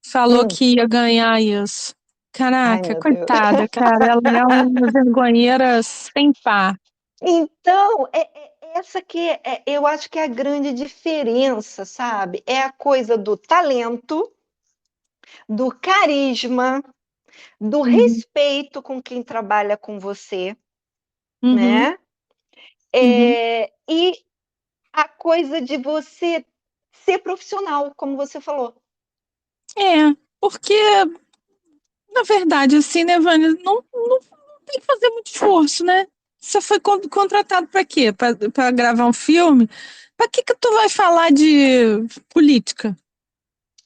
Falou que ia ganhar isso. Caraca, ai, coitada, cara. Ela é uma vergonheira sem par. Então, essa que eu acho que é a grande diferença, sabe? É a coisa do talento, do carisma, do respeito com quem trabalha com você, né? E a coisa de você ser profissional, como você falou. Porque, na verdade, assim, né, Vânia, não tem que fazer muito esforço, né? Você foi contratado para quê? Para gravar um filme? Para que tu vai falar de política?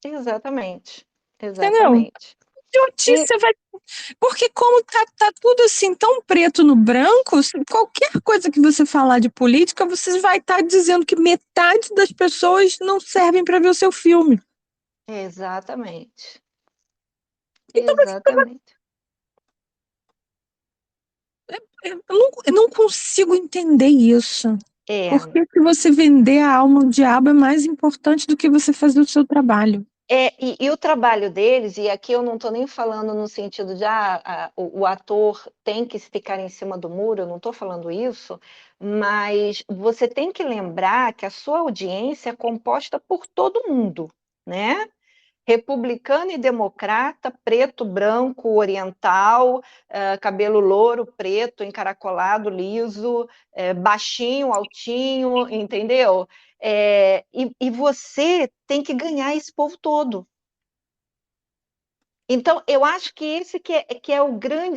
Exatamente. Exatamente. Notícia vai... Porque como tá tudo assim tão preto no branco, qualquer coisa que você falar de política, você vai estar dizendo que metade das pessoas não servem para ver o seu filme. Exatamente. Então, exatamente. Eu não consigo entender isso. Por que você vender a alma ao diabo é mais importante do que você fazer o seu trabalho? E o trabalho deles, e aqui eu não estou nem falando no sentido de o ator tem que ficar em cima do muro, eu não estou falando isso, mas você tem que lembrar que a sua audiência é composta por todo mundo, né? Republicano e democrata, preto, branco, oriental, cabelo louro, preto, encaracolado, liso, baixinho, altinho, entendeu? E você tem que ganhar esse povo todo. Então, eu acho que esse que é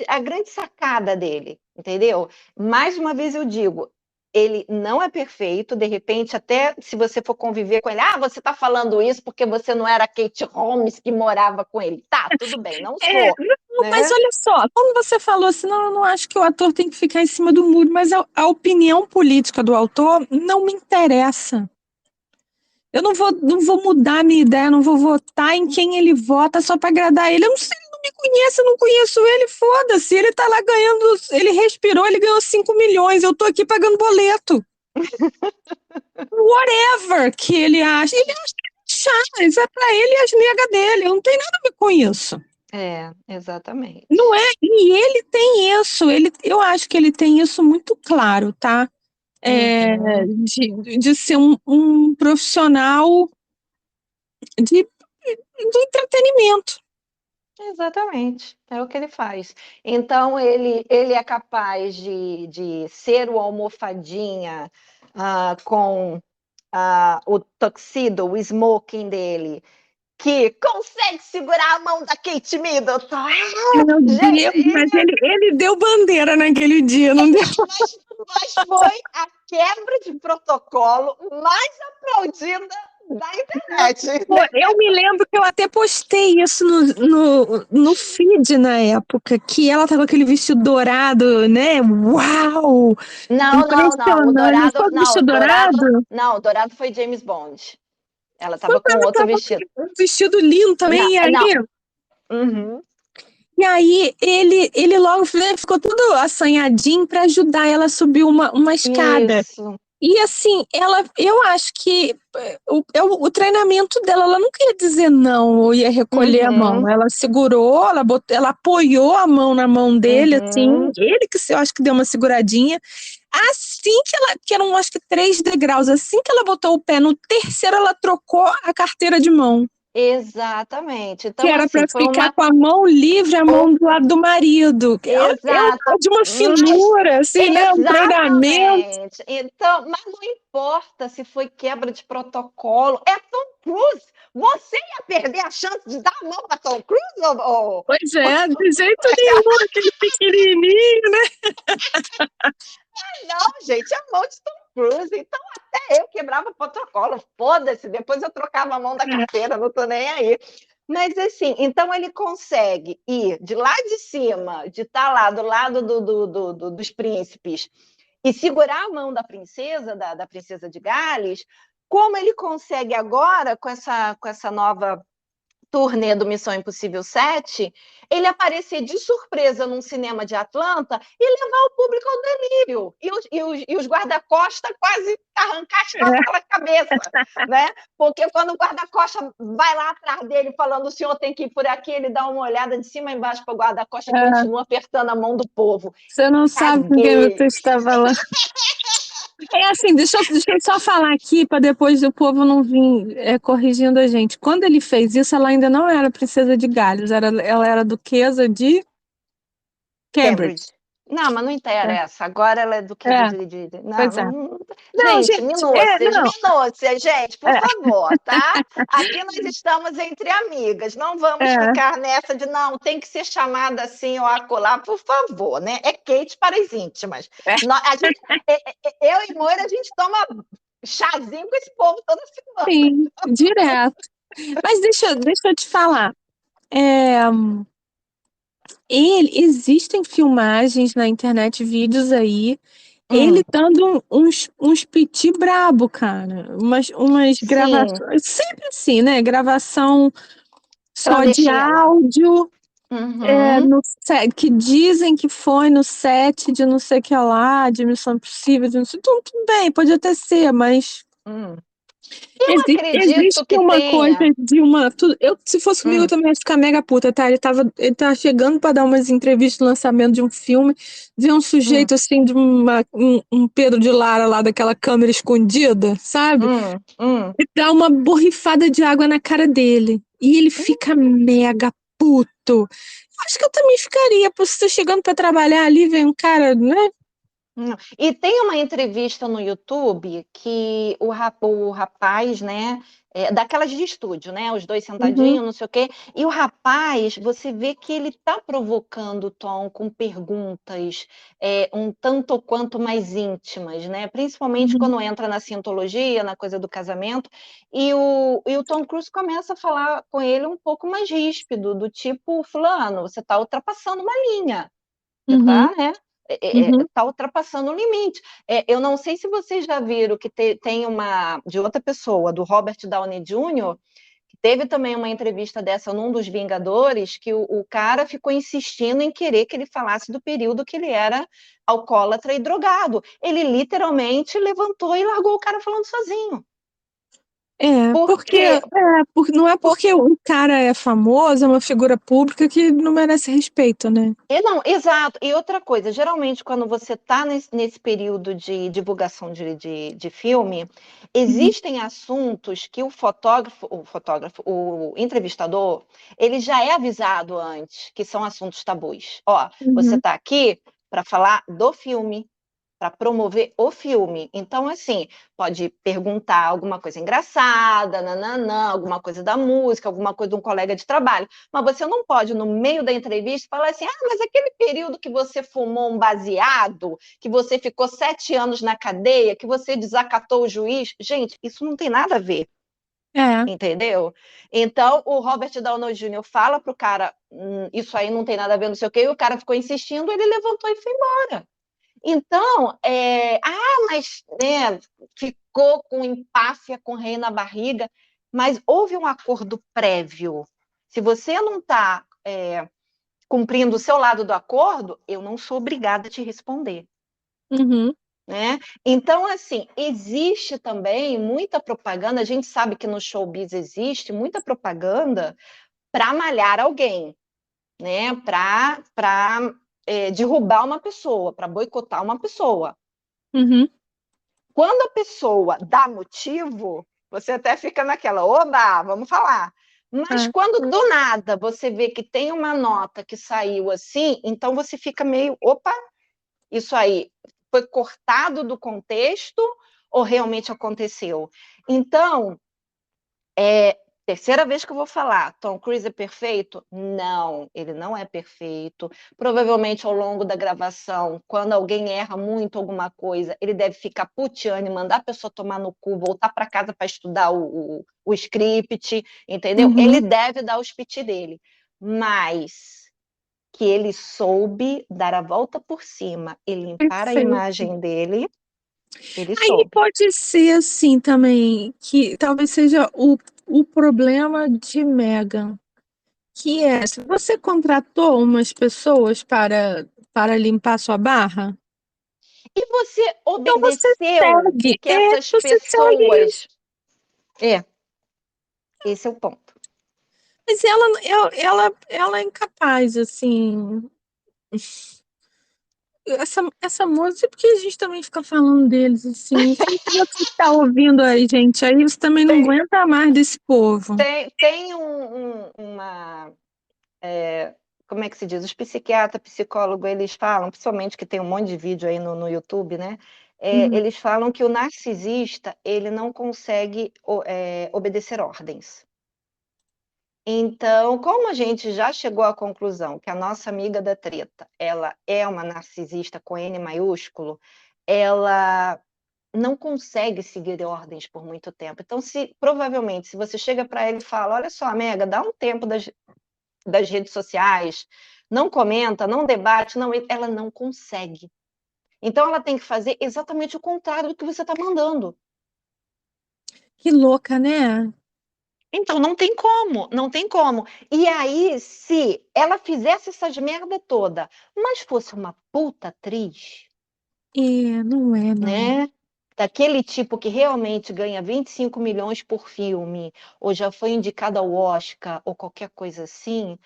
a grande sacada dele, entendeu? Mais uma vez eu digo, ele não é perfeito, de repente, até se você for conviver com ele, você está falando isso porque você não era Kate Holmes que morava com ele. Tá, tudo bem, não sou. Não, mas olha só, quando você falou assim, não, eu não acho que o ator tem que ficar em cima do muro, mas a opinião política do autor não me interessa. Eu não vou mudar a minha ideia, não vou votar em quem ele vota só para agradar ele. Eu não sei, ele não me conhece, eu não conheço ele, foda-se. Ele tá lá ganhando, ele respirou, ele ganhou 5 milhões, eu tô aqui pagando boleto. Whatever que ele acha. Ele acha que é chá, é pra ele e as negas dele. Eu não tenho nada a ver com isso. Exatamente. Não é? E ele tem isso, eu acho que ele tem isso muito claro, tá? De ser um profissional do entretenimento. Exatamente, é o que ele faz. Então, ele é capaz de ser o almofadinha com o tuxedo, o smoking dele, que consegue segurar a mão da Kate Middleton. Meu Deus, mas ele deu bandeira naquele dia, não deu? Mas foi a quebra de protocolo mais aplaudida da internet. Pô, eu me lembro que eu até postei isso no feed na época, que ela tava com aquele vestido dourado, né? Uau! Não. O Dourado. dourado, Não, vestido dourado? não, o dourado foi James Bond. Ela Foi tava com outro vestido. Um vestido lindo também, e aí... Uhum. E aí ele logo ficou tudo assanhadinho para ajudar ela a subir uma escada. Isso. E assim, eu acho que o treinamento dela, ela não queria dizer não ou ia recolher a mão. Ela segurou, ela apoiou a mão na mão dele, assim, ele que eu acho que deu uma seguradinha. Assim que eram acho que 3 degraus, assim que ela botou o pé no terceiro, ela trocou a carteira de mão. Exatamente. Então, Que era assim, para ficar com a mão livre, a mão do lado do marido. Exato. De uma finura, assim, né? Um treinamento. Então, mas não importa se foi quebra de protocolo. É Tom Cruise. Você ia perder a chance de dar a mão para Tom Cruise? Pois é, de jeito nenhum, aquele pequenininho, né? Não, gente, é a mão de Tom Cruise. Então, até eu quebrava protocolo. Foda-se, depois eu trocava a mão da carteira, não tô nem aí. Mas, assim, então ele consegue ir de lá de cima, de estar lá do lado dos príncipes, e segurar a mão da princesa, da princesa de Gales, como ele consegue agora, com essa nova turnê do Missão Impossível 7, ele aparecer de surpresa num cinema de Atlanta e levar o público ao delírio. E os guarda-costas quase arrancar as costas pela cabeça, né? Porque quando o guarda-costas vai lá atrás dele falando o senhor tem que ir por aqui, ele dá uma olhada de cima a embaixo para o guarda-costas e continua apertando a mão do povo. Você não sabe com quem você está falando. É assim, deixa eu só falar aqui para depois o povo não vir corrigindo a gente. Quando ele fez isso, ela ainda não era princesa de Gales, ela era duquesa de Cambridge. Não, mas não interessa. Agora ela é duquesa de... Não, gente, minúcias, gente, por favor, tá? Aqui nós estamos entre amigas. Não vamos ficar nessa de não, tem que ser chamada assim ou acolá, por favor, né? É Kate para as íntimas. Eu e Moira, a gente toma chazinho com esse povo toda semana. Sim, direto. Mas deixa eu te falar. Existem filmagens na internet, vídeos aí, ele dando uns piti brabo, cara. Umas gravações. Sempre assim, né? Gravação só de áudio. No set, que dizem que foi no set de não sei o que lá, de Missão Impossível, de não sei, tudo bem, pode até ser, mas existe que uma tenha. coisa de uma. Se fosse comigo, eu também ia ficar mega puta, tá? Ele tava chegando pra dar umas entrevistas no lançamento de um filme, vê um sujeito assim, de um Pedro de Lara lá, daquela câmera escondida, sabe? E dá uma borrifada de água na cara dele. E ele fica mega puto. Acho que eu também ficaria, por você chegando pra trabalhar ali, vem um cara, né? E tem uma entrevista no YouTube que o rapaz, né, daquelas de estúdio, né, os dois Uhum, sentadinhos, não sei o quê, e o rapaz, você vê que ele tá provocando o Tom com perguntas um tanto ou quanto mais íntimas, né, principalmente uhum, quando entra na cientologia, na coisa do casamento, e o Tom Cruise começa a falar com ele um pouco mais ríspido, do tipo, fulano, você está ultrapassando uma linha, você uhum, está, né? uhum. Está ultrapassando o limite. Eu não sei se vocês já viram que tem uma de outra pessoa, do Robert Downey Jr., que teve também uma entrevista dessa num dos Vingadores, que o cara ficou insistindo em querer que ele falasse do período que ele era alcoólatra e drogado. Ele literalmente levantou e largou o cara falando sozinho. Porque Não é porque o cara é famoso, é uma figura pública que não merece respeito, né? Não, exato. E outra coisa, geralmente quando você está nesse período de divulgação de filme, Uhum, existem assuntos que o entrevistador, ele já é avisado antes, que são assuntos tabus. Ó, você uhum, está aqui para falar do filme, para promover o filme. Então, assim, pode perguntar alguma coisa engraçada, nananã, alguma coisa da música, alguma coisa de um colega de trabalho. Mas você não pode, no meio da entrevista, falar assim: ah, mas aquele período que você fumou um baseado, que você ficou 7 anos na cadeia, que você desacatou o juiz. Gente, isso não tem nada a ver. é. Entendeu? Então, o Robert Downey Jr. fala pro cara, isso aí não tem nada a ver, não sei o quê, e o cara ficou insistindo, ele levantou e foi embora. Então, mas né, ficou com empáfia com o rei na barriga, mas houve um acordo prévio. Se você não está cumprindo o seu lado do acordo, eu não sou obrigada a te responder. Uhum, Né? Então, assim, existe também muita propaganda, a gente sabe que no showbiz existe muita propaganda para malhar alguém, né? Para derrubar uma pessoa, para boicotar uma pessoa. uhum, Quando a pessoa dá motivo, você até fica naquela, oba, vamos falar. Mas é. quando do nada você vê que tem uma nota que saiu assim, então você fica meio, opa, isso aí foi cortado do contexto ou realmente aconteceu? Então, terceira vez que eu vou falar, Tom Cruise é perfeito? Não, ele não é perfeito. Provavelmente ao longo da gravação, quando alguém erra muito alguma coisa, ele deve ficar puteando e mandar a pessoa tomar no cu, voltar para casa para estudar o script, entendeu? Ele Uhum. deve dar os piti dele. Mas que ele soube dar a volta por cima e limpar a Perfeito. imagem dele, ele Aí soube. pode ser assim também, que talvez seja o problema de Megan, que é, se você contratou umas pessoas para limpar sua barra, E você então você obedeceu o segue, que essas você segue. pessoas. É, esse é o ponto. Mas ela é incapaz, assim. Essa música, porque a gente também fica falando deles, assim. Se você está ouvindo aí, gente, aí você também não Tem, aguenta mais desse povo. tem uma. Como é que se diz? Os psiquiatras, psicólogos, eles falam, principalmente que tem um monte de vídeo aí no YouTube, né? Uhum. Eles falam que o narcisista ele não consegue obedecer ordens. Então, como a gente já chegou à conclusão que a nossa amiga da treta, ela é uma narcisista com N maiúsculo, ela não consegue seguir ordens por muito tempo. Então, provavelmente, se você chega para ele e fala, olha só, Mega, dá um tempo das redes sociais, não comenta, não debate, não, ela não consegue. Então, ela tem que fazer exatamente o contrário do que você está mandando. Que louca, né? Então, não tem como, não tem como. E aí, se ela fizesse essas merda toda, mas fosse uma puta atriz, É, não é, não. né? Daquele tipo que realmente ganha 25 milhões por filme, ou já foi indicada ao Oscar, ou qualquer coisa assim,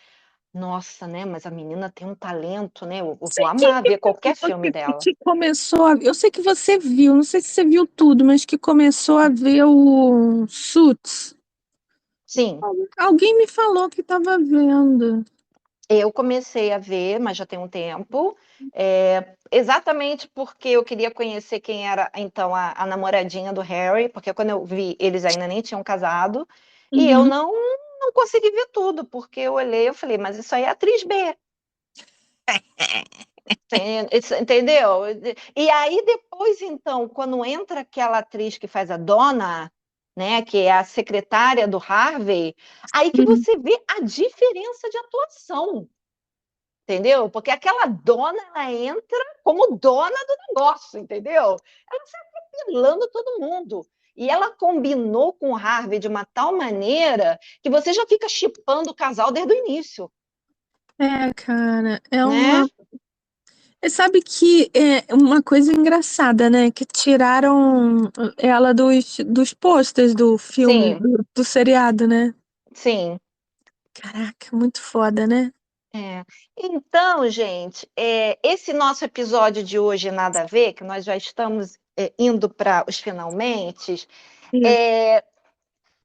nossa, né? Mas a menina tem um talento, né? Eu vou Sei quem amar ver qualquer falou filme dela. que começou a... Eu sei que você viu, não sei se você viu tudo, mas que começou a ver o Suits. Sim, Alguém me falou que estava vendo. Eu comecei a ver, mas já tem um tempo, exatamente porque eu queria conhecer quem era, então, a namoradinha do Harry, porque quando eu vi, eles ainda nem tinham casado, e eu Uhum. não consegui ver tudo, porque eu olhei e falei, mas isso aí é atriz B. Entendeu? E aí depois, então, quando entra aquela atriz que faz a Donna, né, que é a secretária do Harvey, aí que Uhum. você vê a diferença de atuação, entendeu? Porque aquela dona, ela entra como dona do negócio, entendeu? Ela sai atropelando todo mundo. E ela combinou com o Harvey de uma tal maneira que você já fica shippando o casal desde o início, Cara, é né? uma. Sabe que é uma coisa engraçada, né? Que tiraram ela dos posters do filme, Sim, do seriado, né? sim. Caraca, muito foda, né? É. Então, gente, esse nosso episódio de hoje, nada a ver, que nós já estamos indo para os finalmente, Isso. é,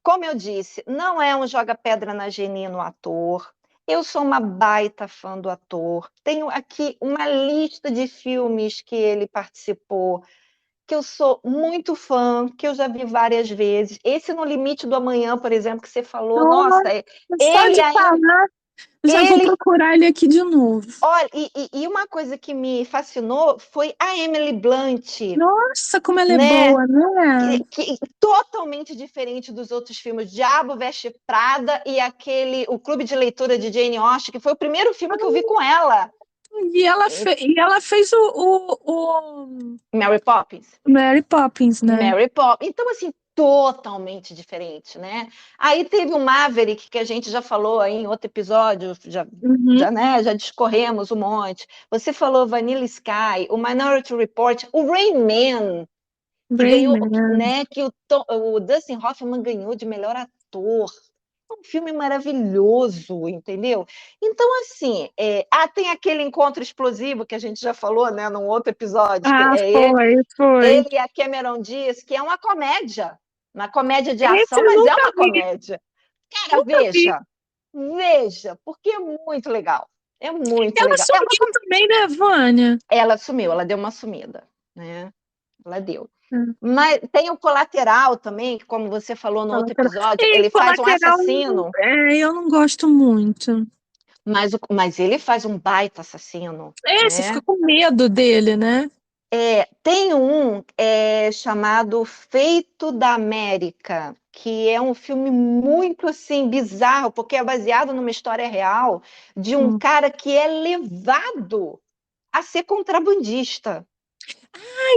como eu disse, não é um joga-pedra na Geni no ator. Eu sou uma baita fã do ator. Tenho aqui uma lista de filmes que ele participou, que eu sou muito fã, que eu já vi várias vezes. Esse No Limite do Amanhã, por exemplo, que você falou, Nossa, nossa, só ele de ainda. falar, eu já vou Ele procurar ele aqui de novo. Olha, e uma coisa que me fascinou foi a Emily Blunt, Nossa, como ela é né? boa, né? Totalmente diferente dos outros filmes, Diabo Veste Prada e o Clube de Leitura de Jane Austen, que foi o primeiro filme que eu vi com ela, E ela fez o Mary Poppins. Mary Poppins, né? Mary Poppins. Então, assim, totalmente diferente, né? Aí teve o Maverick, que a gente já falou aí em outro episódio, Uhum. né, já discorremos um monte. Você falou Vanilla Sky, o Minority Report, o Rain Man, que ganhou, Rayman. né, que o Dustin Hoffman ganhou de melhor ator. É um filme maravilhoso, entendeu? Então, assim, tem aquele encontro explosivo que a gente já falou, né, num outro episódio, que Ah, é ele, foi. ele e a Cameron Diaz, que é uma comédia de Esse ação, eu mas é nunca uma vi, comédia. Cara, nunca vi. veja, porque é muito legal. É muito Ela legal. sumiu também, né, Vânia? Ela sumiu, ela deu uma sumida, né? Ela deu. Hum. Mas tem o Colateral também, que, como você falou no outro episódio, E ele faz um Colateral, assassino, eu não gosto muito. mas ele faz um baita assassino, Você né? fica com medo dele, né? Tem um chamado Feito da América, que é um filme muito assim bizarro, porque é baseado numa história real de um Hum. cara que é levado a ser contrabandista.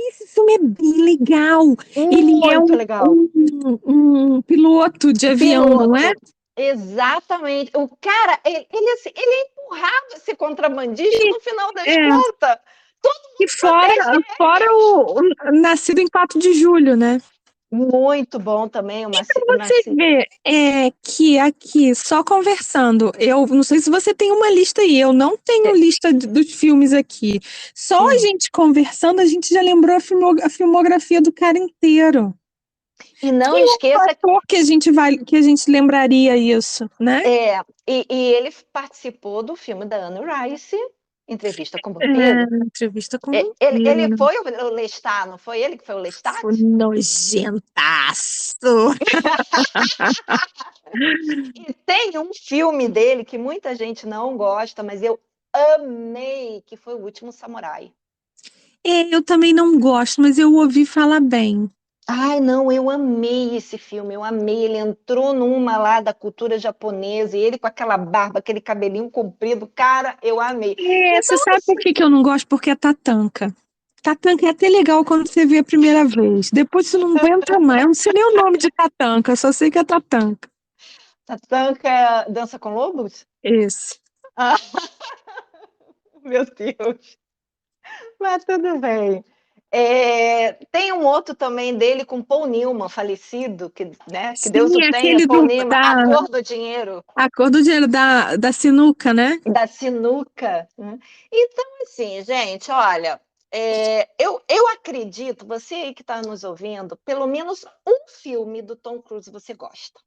Esse filme é bem legal. Ele é Muito legal. um piloto de avião, não é? Piloto. Exatamente. O cara, assim, ele é empurrado a ser contrabandista no final das É. contas. Todo E mundo protege fora o Nascido em 4 de Julho, né? muito bom também, Você vê que aqui, só conversando, eu não sei se você tem uma lista aí, eu não tenho lista dos filmes aqui. Só a Hum. gente conversando, a gente já lembrou a filmografia do cara inteiro. E não Que outro esqueça ator que a gente lembraria isso, né? e ele participou do filme da Anne Rice, Entrevista com o É, Vampiro. entrevista com o Ele vampiro. foi o Lestat, não foi ele que foi o Foi Lestat? nojentaço. E tem um filme dele que muita gente não gosta, mas eu amei, que foi O Último Samurai. Eu também não gosto, mas eu ouvi falar bem. Ai, não, eu amei esse filme, eu amei. Ele entrou numa lá da cultura japonesa, e ele com aquela barba, aquele cabelinho comprido, cara, eu amei. Você Então, sabe por assim, que que eu não gosto? Porque é Tatanka. Tatanka é até legal quando você vê a primeira vez. Depois você não aguenta mais. Eu não sei nem o nome de Tatanka, eu só sei que é Tatanka. Tatanka Dança com Lobos? Esse. Ah, meu Deus, mas tudo bem. Tem um outro também dele com Paul Newman, falecido, que Deus Sim, o é tenha, aquele Paul Newman, A da Cor do Dinheiro, A Cor do Dinheiro da Sinuca, né? da sinuca, né? Então, assim, gente, olha, eu acredito, você aí que está nos ouvindo, pelo menos um filme do Tom Cruise você gosta.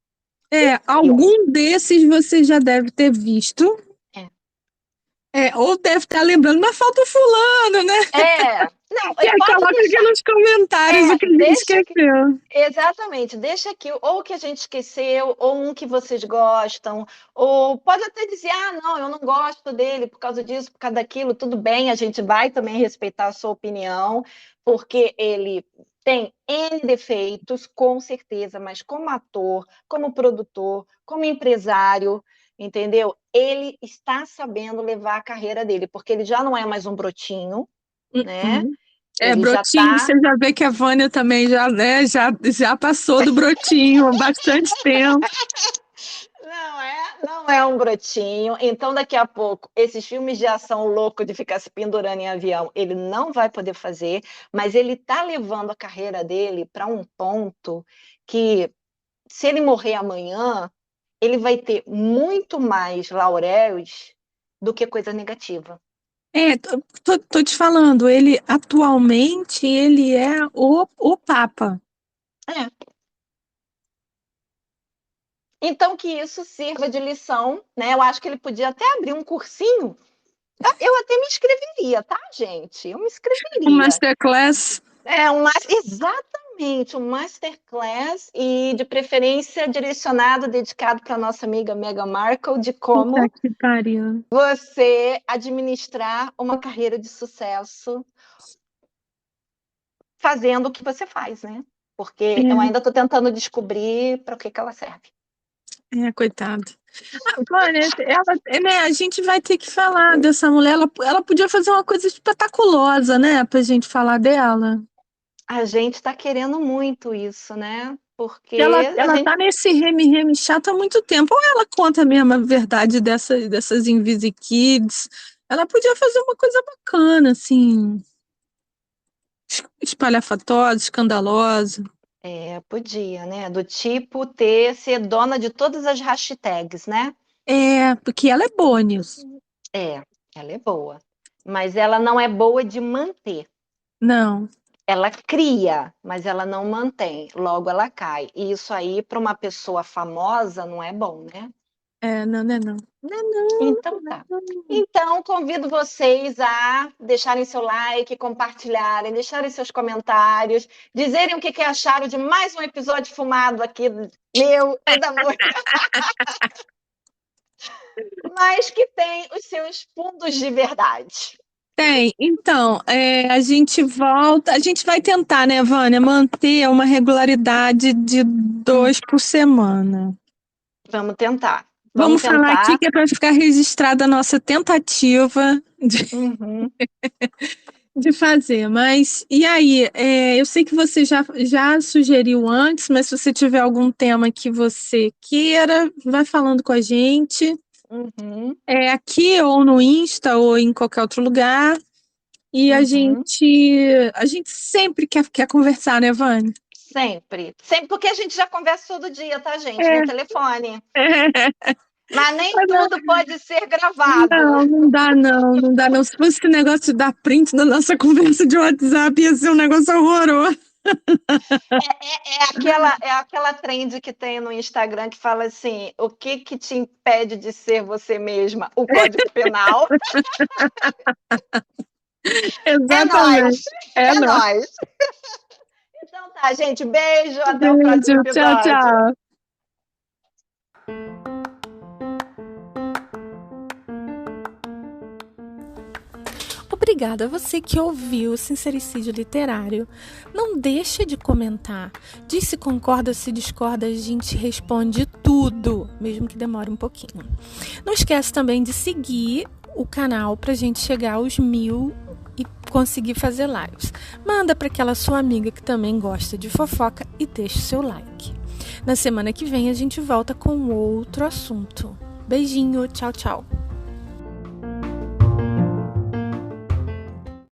Um filme. Algum desses você já deve ter visto. É. Ou deve estar lembrando, mas falta o fulano, né? Não, E aí pode coloca aqui deixar. nos comentários o que a gente Deixa que. esqueceu. Exatamente, deixa aqui ou que a gente esqueceu, ou um que vocês gostam, ou pode até dizer, não, eu não gosto dele por causa disso, por causa daquilo, tudo bem, a gente vai também respeitar a sua opinião, porque ele tem N defeitos, com certeza, mas como ator, como produtor, como empresário, entendeu? Ele está sabendo levar a carreira dele, porque ele já não é mais um brotinho, né? Uhum. Ele já Brotinho, está. você já vê que a Vânia também já, né, já passou do brotinho há bastante tempo. Não é um brotinho. Então, daqui a pouco, esses filmes de ação louco de ficar se pendurando em avião, ele não vai poder fazer, mas ele está levando a carreira dele para um ponto que, se ele morrer amanhã, ele vai ter muito mais lauréus do que coisa negativa. Tô te falando, ele atualmente ele é o Papa. É. Então, que isso sirva de lição, né? Eu acho que ele podia até abrir um cursinho. Eu até me inscreveria, tá, gente? Eu me Um inscreveria. masterclass. Exatamente, um masterclass e, de preferência, direcionado, dedicado para a nossa amiga Meghan Markle, de como Puta que pariu. você administrar uma carreira de sucesso fazendo o que você faz, né? Porque eu ainda estou tentando descobrir para o que ela serve. Coitado. Vânia, né, a gente vai ter que falar dessa mulher. Ela podia fazer uma coisa espetaculosa, né, pra gente falar dela. A gente está querendo muito isso, né? Porque Ela tá nesse reme-reme chato há muito tempo. Ou ela conta mesmo a verdade dessas Invisi Kids. Ela podia fazer uma coisa bacana, assim, espalhafatosa, escandalosa. Podia, né? Do tipo ser dona de todas as hashtags, né? Porque ela é boa nisso. Ela é boa. Mas ela não é boa de manter. Não. Ela cria, mas ela não mantém. Logo ela cai. E isso aí, para uma pessoa famosa, não é bom, né? Não é não. Não é não. Então tá. Então, convido vocês a deixarem seu like, compartilharem, deixarem seus comentários, dizerem o que acharam de mais um episódio fumado aqui, meu e da Mônica. Mas que tem os seus fundos de verdade. Tem. Então, a gente vai tentar, né, Vânia, manter uma regularidade de 2 por semana. Vamos tentar. Vamos falar aqui que é para ficar registrada a nossa tentativa de fazer. Mas, e aí? Eu sei que você já sugeriu antes, mas se você tiver algum tema que você queira, vai falando com a gente. Aqui ou no Insta ou em qualquer outro lugar. E a gente sempre quer conversar, né, Vânia? Sempre, porque a gente já conversa todo dia, tá, gente? No telefone. Mas nem tudo pode ser gravado. Não dá não. Se fosse esse negócio de dar print da nossa conversa de WhatsApp, ia ser um negócio horroroso. É aquela trend que tem no Instagram que fala assim: o que te impede de ser você mesma? O Código Penal. Exatamente. É nóis. Então tá, gente. Beijo. Até o próximo episódio. Tchau. Obrigada a você que ouviu o Sincericídio Literário. Não deixa de comentar. Diz se concorda, se discorda, a gente responde tudo, mesmo que demore um pouquinho. Não esquece também de seguir o canal para a gente chegar aos 1000 e conseguir fazer lives. Manda para aquela sua amiga que também gosta de fofoca e deixa o seu like. Na semana que vem a gente volta com outro assunto. Beijinho, tchau.